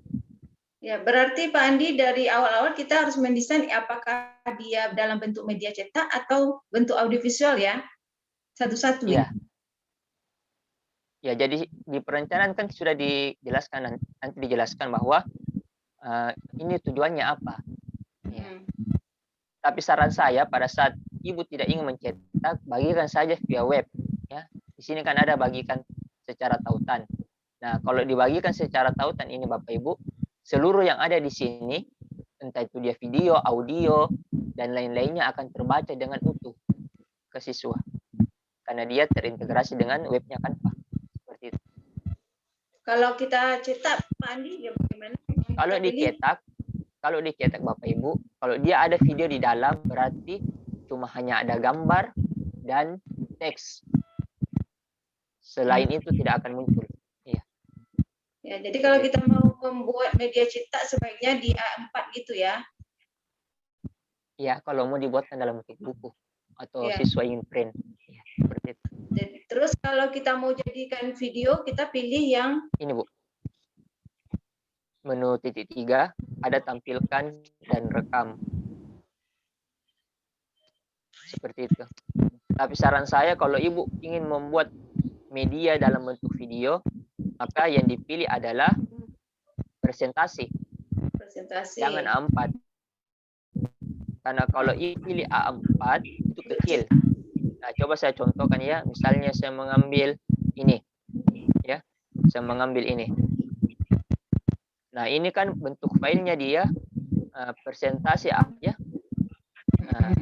Ya, berarti Pak Andi dari awal-awal kita harus mendesain apakah dia dalam bentuk media cetak atau bentuk audiovisual ya? Satu-satu ya. Ya, jadi di perencanaan kan sudah dijelaskan, nanti dijelaskan bahwa ini tujuannya apa. Ya. Tapi saran saya pada saat Ibu tidak ingin mencetak, bagikan saja via web. Ya, di sini kan ada bagikan secara tautan. Nah, kalau dibagikan secara tautan ini Bapak Ibu, seluruh yang ada di sini, entah itu dia video, audio, dan lain-lainnya akan terbaca dengan utuh ke siswa. Karena dia terintegrasi dengan webnya Canva. Seperti itu. Kalau kita cetak, Pak Andi, bagaimana? Kalau dicetak Bapak Ibu, kalau dia ada video di dalam, berarti cuma hanya ada gambar dan teks. Selain itu tidak akan muncul. Iya. Ya, jadi kalau kita mau membuat media cetak sebaiknya di A4 gitu ya? Iya, kalau mau dibuatkan dalam bentuk buku atau Ya. siswa ingin print. Ya, seperti itu. Jadi, terus kalau kita mau jadikan video, kita pilih yang ini Bu. Menu titik 3 ada tampilkan dan rekam. Seperti itu. Tapi saran saya kalau Ibu ingin membuat media dalam bentuk video, maka yang dipilih adalah presentasi. Jangan A4. Karena kalau pilih A4 itu kecil. Nah, coba saya contohkan ya. Misalnya saya mengambil ini. Ya. Saya mengambil ini. Nah, ini kan bentuk filenya dia presentasi ya. Nah,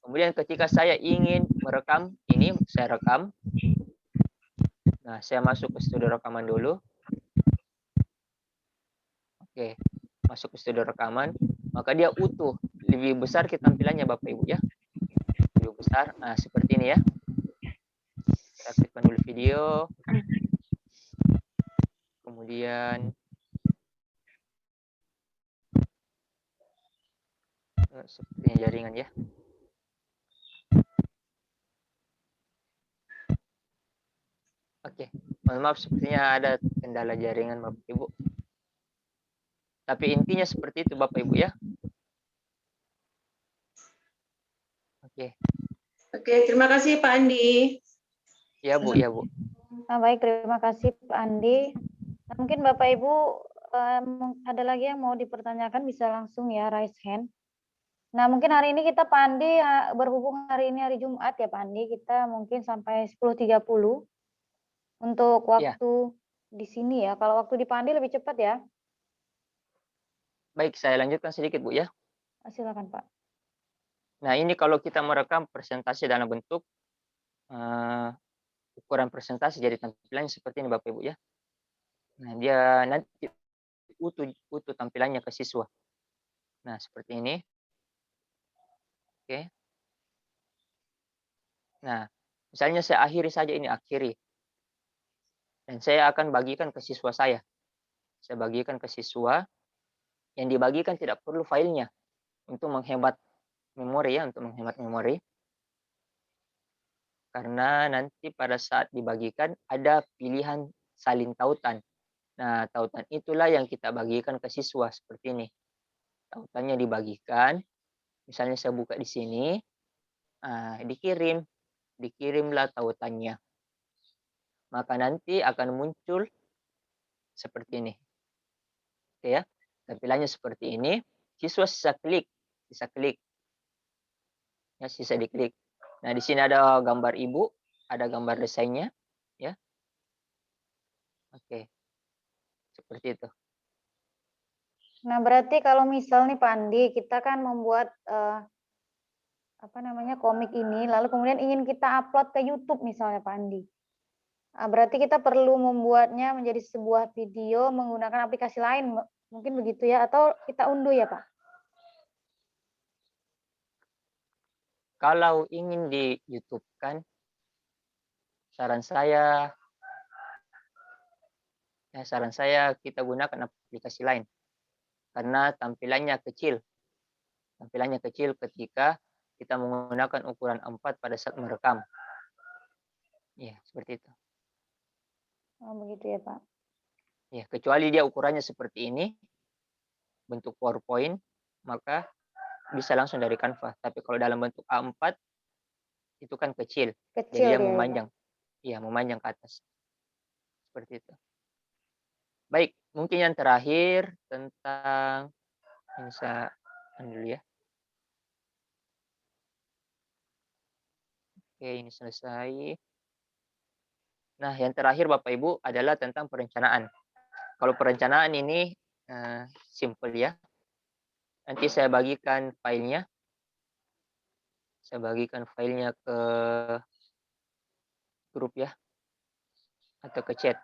kemudian ketika saya ingin merekam ini, saya rekam. Nah, saya masuk ke studio rekaman dulu. Oke, masuk ke studio rekaman, maka dia utuh, lebih besar tampilannya Bapak Ibu ya. Lebih besar. Nah, seperti ini ya. Kita aktifkan dulu video. Kemudian seperti jaringan ya. Oke, mohon maaf sepertinya ada kendala jaringan Bapak Ibu. Tapi intinya seperti itu Bapak Ibu ya. Oke. Oke, terima kasih Pak Andi. Ya Bu, ya Bu. Nah, baik, terima kasih Pak Andi. Nah, mungkin Bapak Ibu ada lagi yang mau dipertanyakan bisa langsung ya raise hand. Nah, mungkin hari ini kita Pak Andi berhubung hari ini hari Jumat ya Pak Andi, kita mungkin sampai 10.30 untuk waktu di sini ya. Kalau waktu di Pak Andi lebih cepat ya. Baik, saya lanjutkan sedikit Bu ya. Silakan Pak. Nah, ini kalau kita merekam presentasi dalam bentuk ukuran presentasi jadi tampilannya seperti ini Bapak Ibu ya. Nah, dia nanti utuh tampilannya ke siswa. Nah, seperti ini. Oke. Nah, misalnya saya akhiri saja ini, akhiri. Dan saya akan bagikan ke siswa saya. Saya bagikan ke siswa. Yang dibagikan tidak perlu filenya. Untuk menghemat memori ya, untuk menghemat memori. Karena nanti pada saat dibagikan ada pilihan salin tautan. Nah, tautan itulah yang kita bagikan ke siswa seperti ini. Tautannya dibagikan. Misalnya saya buka di sini. Dikirimlah tautannya. Maka nanti akan muncul seperti ini. Oke ya. Tampilannya seperti ini. Siswa sisa klik. Ya, sisa diklik. Nah, di sini ada gambar ibu, ada gambar desainnya, ya. Oke. Seperti itu. Nah, berarti kalau misal nih Pak Andi, kita kan membuat komik ini, lalu kemudian ingin kita upload ke YouTube misalnya Pak Andi. Berarti kita perlu membuatnya menjadi sebuah video menggunakan aplikasi lain, mungkin begitu ya, atau kita unduh ya Pak? Kalau ingin di YouTube kan, saran saya kita gunakan aplikasi lain karena tampilannya kecil. Tampilannya kecil ketika kita menggunakan ukuran 4 pada saat merekam. Ya, seperti itu. Oh, begitu ya Pak. Ya, kecuali dia ukurannya seperti ini, bentuk PowerPoint, maka bisa langsung dari Canva. Tapi kalau dalam bentuk A4 itu kan kecil, jadi Kecil dia dia ya Pak. memanjang. Iya, memanjang ke atas. Seperti itu. Baik, mungkin yang terakhir tentang ini saya dulu ya. Oke, ini selesai. Nah, yang terakhir Bapak Ibu adalah tentang perencanaan. Kalau perencanaan ini simple ya. Nanti saya bagikan filenya. Saya bagikan filenya ke grup ya, atau ke chat.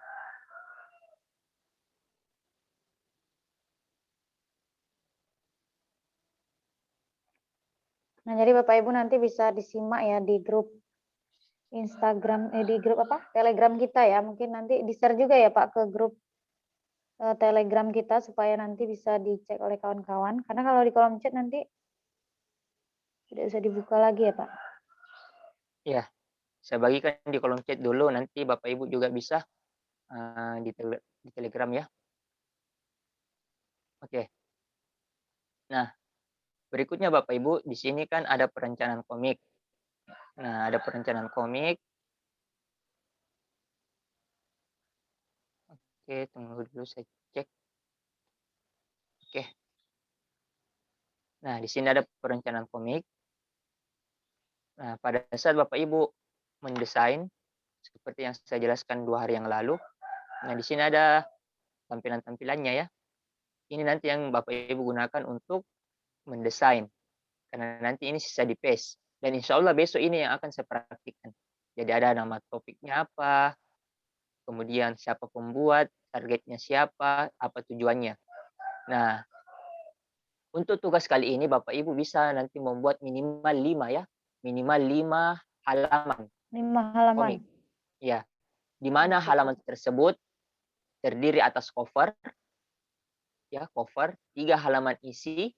Nah, jadi Bapak Ibu nanti bisa disimak ya di grup Instagram, di grup Telegram kita ya. Mungkin nanti di-share juga ya Pak ke grup Telegram kita supaya nanti bisa dicek oleh kawan-kawan. Karena kalau di kolom chat nanti tidak bisa dibuka lagi ya Pak. Ya, saya bagikan di kolom chat dulu. Nanti Bapak Ibu juga bisa di Telegram ya. Oke. Nah, berikutnya Bapak Ibu, di sini kan ada perencanaan komik. Nah, ada perencanaan komik. Oke, tunggu dulu saya cek. Oke. Nah, di sini ada perencanaan komik. Nah, pada saat Bapak Ibu mendesain, seperti yang saya jelaskan 2 hari yang lalu. Nah, di sini ada tampilan-tampilannya ya. Ini nanti yang Bapak Ibu gunakan untuk mendesain. Karena nanti ini sisa di paste. Dan insya Allah besok ini yang akan saya praktikkan. Jadi ada nama topiknya apa, kemudian siapa pembuat, targetnya siapa, apa tujuannya. Nah, untuk tugas kali ini Bapak Ibu bisa nanti membuat minimal 5 ya. Minimal 5 halaman 5 halaman. komik. Ya, di mana halaman tersebut terdiri atas cover, ya cover, 3 halaman isi,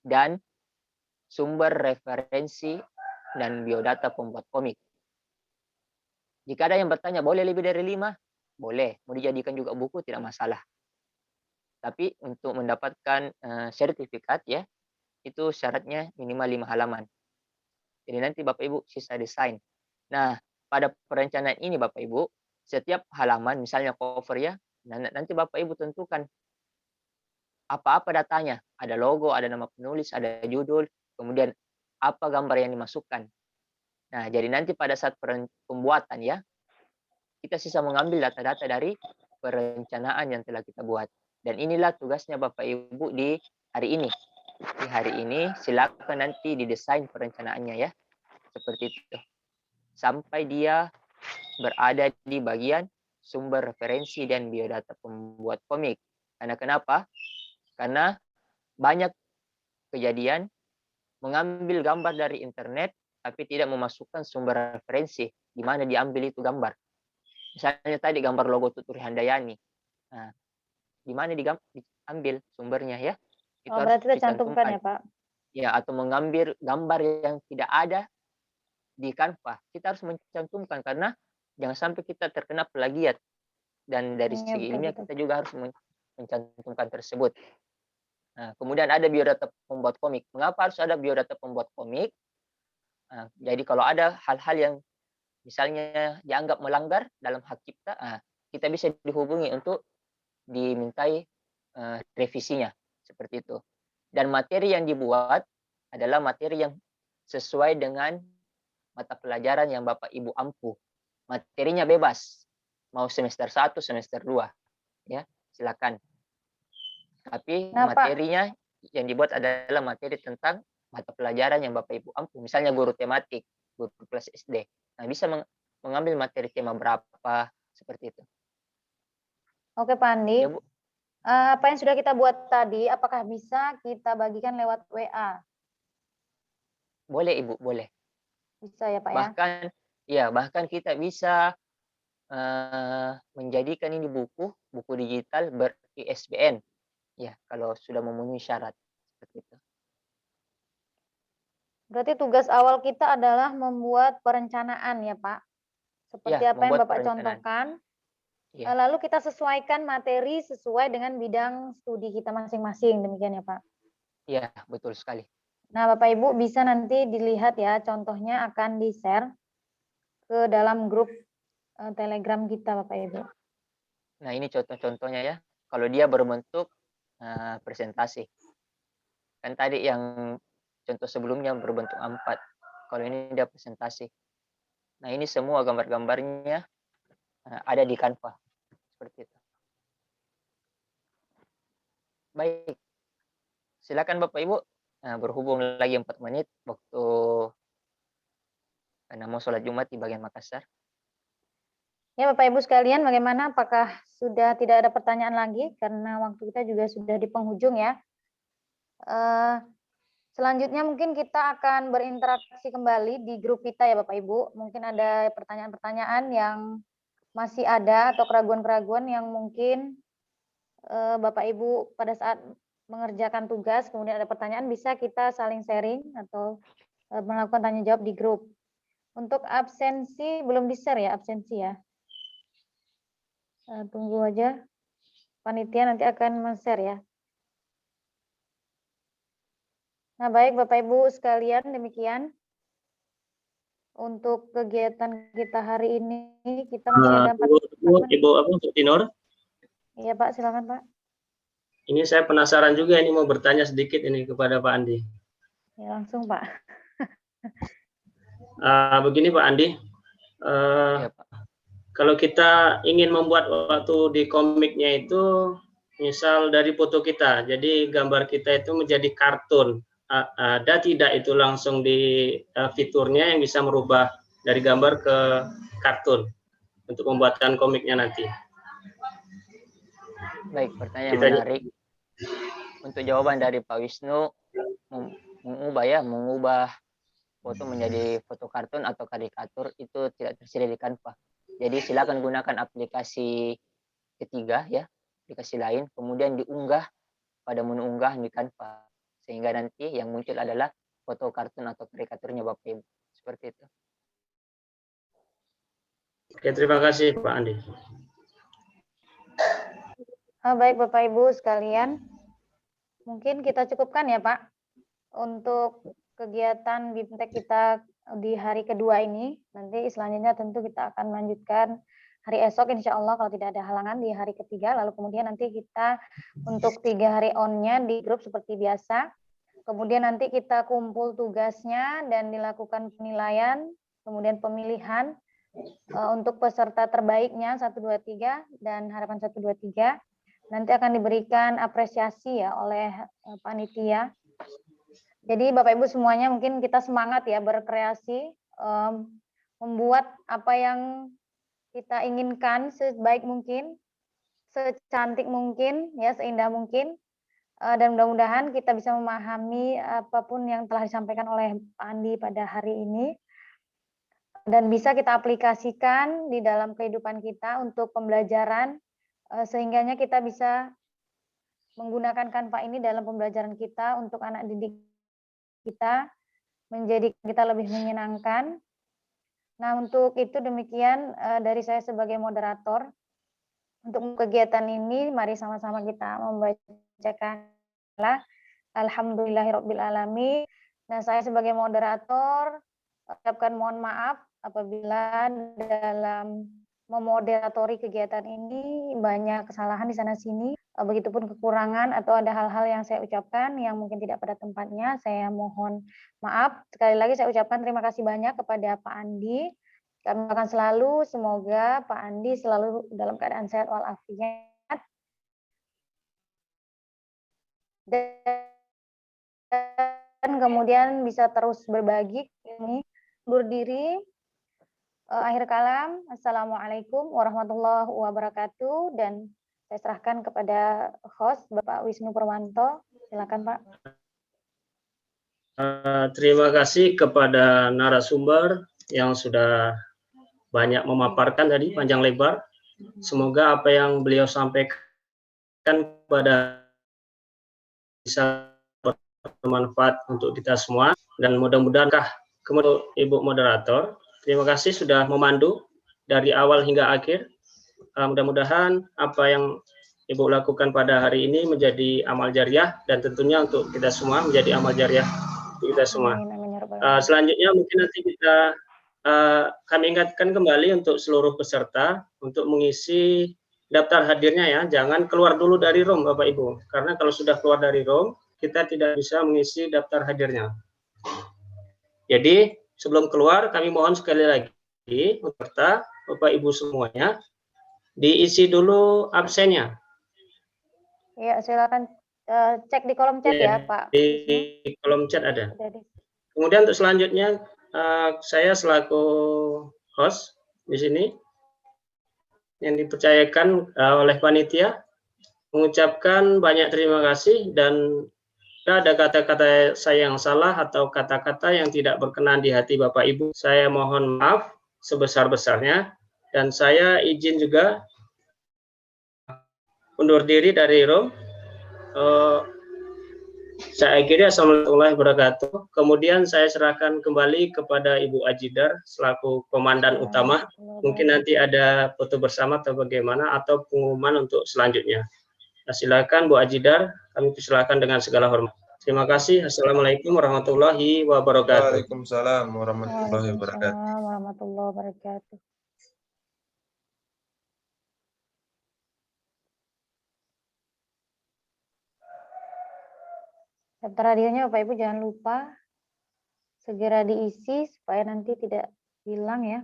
dan sumber referensi dan biodata pembuat komik. Jika ada yang bertanya, boleh lebih dari 5? Boleh, mau dijadikan juga buku tidak masalah. Tapi untuk mendapatkan sertifikat ya, itu syaratnya minimal 5 halaman. Jadi nanti Bapak Ibu sisa desain. Nah, pada perencanaan ini Bapak Ibu, setiap halaman misalnya cover ya, nanti Bapak Ibu tentukan apa-apa datanya. Ada logo, ada nama penulis, ada judul, kemudian apa gambar yang dimasukkan. Nah, jadi nanti pada saat pembuatan ya, kita sisa mengambil data-data dari perencanaan yang telah kita buat. Dan inilah tugasnya Bapak Ibu di hari ini. Di hari ini silakan nanti didesain perencanaannya ya. Seperti itu. Sampai dia berada di bagian sumber referensi dan biodata pembuat komik. Karena kenapa? Karena banyak kejadian mengambil gambar dari internet tapi tidak memasukkan sumber referensi di mana diambil itu gambar. Misalnya tadi gambar logo Tuturi Handayani. Nah, di mana diambil sumbernya ya? Itu harus berarti kita cantumkan ya Pak. Ya, atau mengambil gambar yang tidak ada di Canva. Kita harus mencantumkan karena jangan sampai kita terkena plagiat. Dan dari segi ilmiah kita juga harus mencantumkan tersebut. Nah, kemudian ada biodata pembuat komik. Mengapa harus ada biodata pembuat komik? Nah, jadi kalau ada hal-hal yang misalnya dianggap melanggar dalam hak cipta, kita bisa dihubungi untuk dimintai revisinya. Seperti itu. Dan materi yang dibuat adalah materi yang sesuai dengan mata pelajaran yang Bapak Ibu ampuh. Materinya bebas. Mau semester 1, semester 2. Ya, silakan. Tapi Nah, Pak. materinya yang dibuat adalah materi tentang mata pelajaran yang Bapak Ibu ampu. Misalnya guru tematik, guru kelas SD. Nah, bisa mengambil materi tema berapa, seperti itu. Oke, Pak Andi. Ya, Bu. Apa yang sudah kita buat tadi, apakah bisa kita bagikan lewat WA? Boleh, Ibu, boleh. Bisa ya, Pak ya? Bahkan kita bisa menjadikan ini buku digital ber-ISBN. Ya, kalau sudah memenuhi syarat seperti itu. Berarti tugas awal kita adalah membuat perencanaan ya, Pak? Seperti Ya, apa yang membuat Bapak perencanaan. contohkan. Ya, Lalu kita sesuaikan materi sesuai dengan bidang studi kita masing-masing, demikian ya, Pak? ya, betul sekali. Nah, Bapak Ibu bisa nanti dilihat ya, contohnya akan di-share ke dalam grup Telegram kita, Bapak Ibu. Nah, ini contoh-contohnya ya. Kalau dia berbentuk presentasi. Kan tadi yang contoh sebelumnya berbentuk A4. Kalau ini dia presentasi. Nah, ini semua gambar-gambarnya ada di Canva. Seperti itu. Baik. Silakan Bapak Ibu. Berhubung lagi 4 menit waktu karena mau sholat Jumat di bagian Makassar. Ya, Bapak Ibu sekalian, bagaimana? Apakah sudah tidak ada pertanyaan lagi? Karena waktu kita juga sudah di penghujung ya. Selanjutnya mungkin kita akan berinteraksi kembali di grup kita ya Bapak Ibu. Mungkin ada pertanyaan-pertanyaan yang masih ada atau keraguan-keraguan yang mungkin Bapak Ibu pada saat mengerjakan tugas, kemudian ada pertanyaan, bisa kita saling sharing atau melakukan tanya jawab di grup. Untuk absensi, belum di-share ya absensi ya. Tunggu aja, panitia nanti akan men-share ya. Nah, baik Bapak Ibu sekalian, demikian untuk kegiatan kita hari ini. Kita masih ada 4 Ibu Tinor. Iya Pak, silakan Pak. Ini saya penasaran juga, ini mau bertanya sedikit ini kepada Pak Andi. Ya langsung Pak. Begini Pak Andi, Ya, Pak. kalau kita ingin membuat waktu di komiknya itu, misal dari foto kita, jadi gambar kita itu menjadi kartun, ada tidak itu langsung di fiturnya yang bisa merubah dari gambar ke kartun untuk pembuatan komiknya nanti? Baik, pertanyaan menarik. Untuk jawaban dari Pak Wisnu, mengubah foto menjadi foto kartun atau karikatur itu tidak tersedia di Canva. Jadi silakan gunakan aplikasi ketiga ya, aplikasi lain, kemudian diunggah pada menu unggah di Canva, sehingga nanti yang muncul adalah foto kartun atau karikaturnya Bapak Ibu. Seperti itu. Oke, terima kasih Pak Andi. Baik Bapak Ibu sekalian, mungkin kita cukupkan ya Pak untuk kegiatan BIMTEK kita di hari kedua ini. Nanti selanjutnya tentu kita akan melanjutkan hari esok insya Allah kalau tidak ada halangan di hari ketiga. Lalu kemudian nanti kita untuk 3 hari on-nya di grup seperti biasa. Kemudian nanti kita kumpul tugasnya dan dilakukan penilaian, kemudian pemilihan untuk peserta terbaiknya 1, 2, 3 dan harapan 1, 2, 3. Nanti akan diberikan apresiasi ya oleh panitia. Jadi Bapak Ibu semuanya mungkin kita semangat ya berkreasi, membuat apa yang kita inginkan sebaik mungkin, secantik mungkin, ya seindah mungkin, dan mudah-mudahan kita bisa memahami apapun yang telah disampaikan oleh Pak Andi pada hari ini, dan bisa kita aplikasikan di dalam kehidupan kita untuk pembelajaran, sehingganya kita bisa menggunakan Canva ini dalam pembelajaran kita untuk anak didik kita, menjadi kita lebih menyenangkan. Nah, untuk itu demikian dari saya sebagai moderator. Untuk kegiatan ini, mari sama-sama kita membacakanlah Alhamdulillahirabbil alamin. Nah, saya sebagai moderator ucapkan mohon maaf apabila dalam memoderatori kegiatan ini banyak kesalahan di sana sini, begitupun kekurangan atau ada hal-hal yang saya ucapkan yang mungkin tidak pada tempatnya, saya mohon maaf. Sekali lagi saya ucapkan terima kasih banyak kepada Pak Andi. Kami akan selalu, semoga Pak Andi selalu dalam keadaan sehat walafiat. dan kemudian bisa terus berbagi. Ini undur diri. Akhir kalam, Assalamualaikum warahmatullahi wabarakatuh, dan saya serahkan kepada host Bapak Wisnu Purwanto. Silakan Pak. Terima kasih kepada narasumber yang sudah banyak memaparkan tadi panjang lebar. Semoga apa yang beliau sampaikan kepada bisa bermanfaat untuk kita semua, dan mudah-mudahan kemudian Ibu Moderator, terima kasih sudah memandu dari awal hingga akhir. Mudah-mudahan apa yang Ibu lakukan pada hari ini menjadi amal jariah, dan tentunya untuk kita semua menjadi amal jariah untuk kita semua. Selanjutnya mungkin nanti kami ingatkan kembali untuk seluruh peserta untuk mengisi daftar hadirnya ya. Jangan keluar dulu dari room Bapak Ibu, karena kalau sudah keluar dari room kita tidak bisa mengisi daftar hadirnya. Jadi sebelum keluar kami mohon sekali lagi peserta Bapak Ibu semuanya diisi dulu absennya. Ya, silakan cek di kolom chat ya, Pak. Di kolom chat ada. Kemudian untuk selanjutnya saya selaku host di sini yang dipercayakan oleh panitia mengucapkan banyak terima kasih, dan ada kata-kata saya yang salah atau kata-kata yang tidak berkenan di hati Bapak Ibu, saya mohon maaf sebesar-besarnya, dan saya izin juga undur diri dari room. Saya akhiri, assalamualaikum warahmatullahi wabarakatuh. Kemudian saya serahkan kembali kepada Ibu Ajidar selaku komandan utama. Mungkin nanti ada foto bersama atau bagaimana, atau pengumuman untuk selanjutnya. Silakan Bu Ajidar, kami persilakan dengan segala hormat. Terima kasih. Assalamualaikum warahmatullahi wabarakatuh. Waalaikumsalam warahmatullahi wabarakatuh. Waalaikumsalam warahmatullahi wabarakatuh. Daftar hadirnya Bapak Ibu jangan lupa segera diisi supaya nanti tidak hilang ya.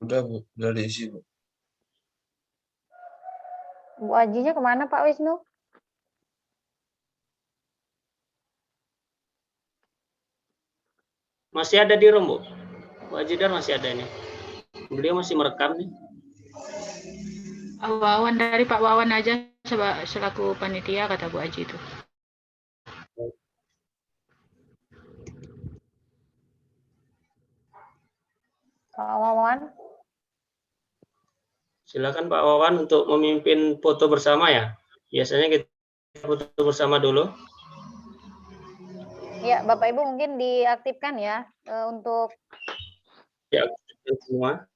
Udah Bu, udah diisi Bu. Bu Ajinya kemana Pak Wisnu? Masih ada di room Bu. Bu Ajidar masih ada ini. Beliau masih merekam nih. Wawan dari Pak Wawan aja selaku panitia, kata Bu Aji itu. Pak Wawan. Silakan Pak Wawan untuk memimpin foto bersama ya. Biasanya kita foto bersama dulu. Ya, Bapak Ibu mungkin diaktifkan ya untuk Ya, semua.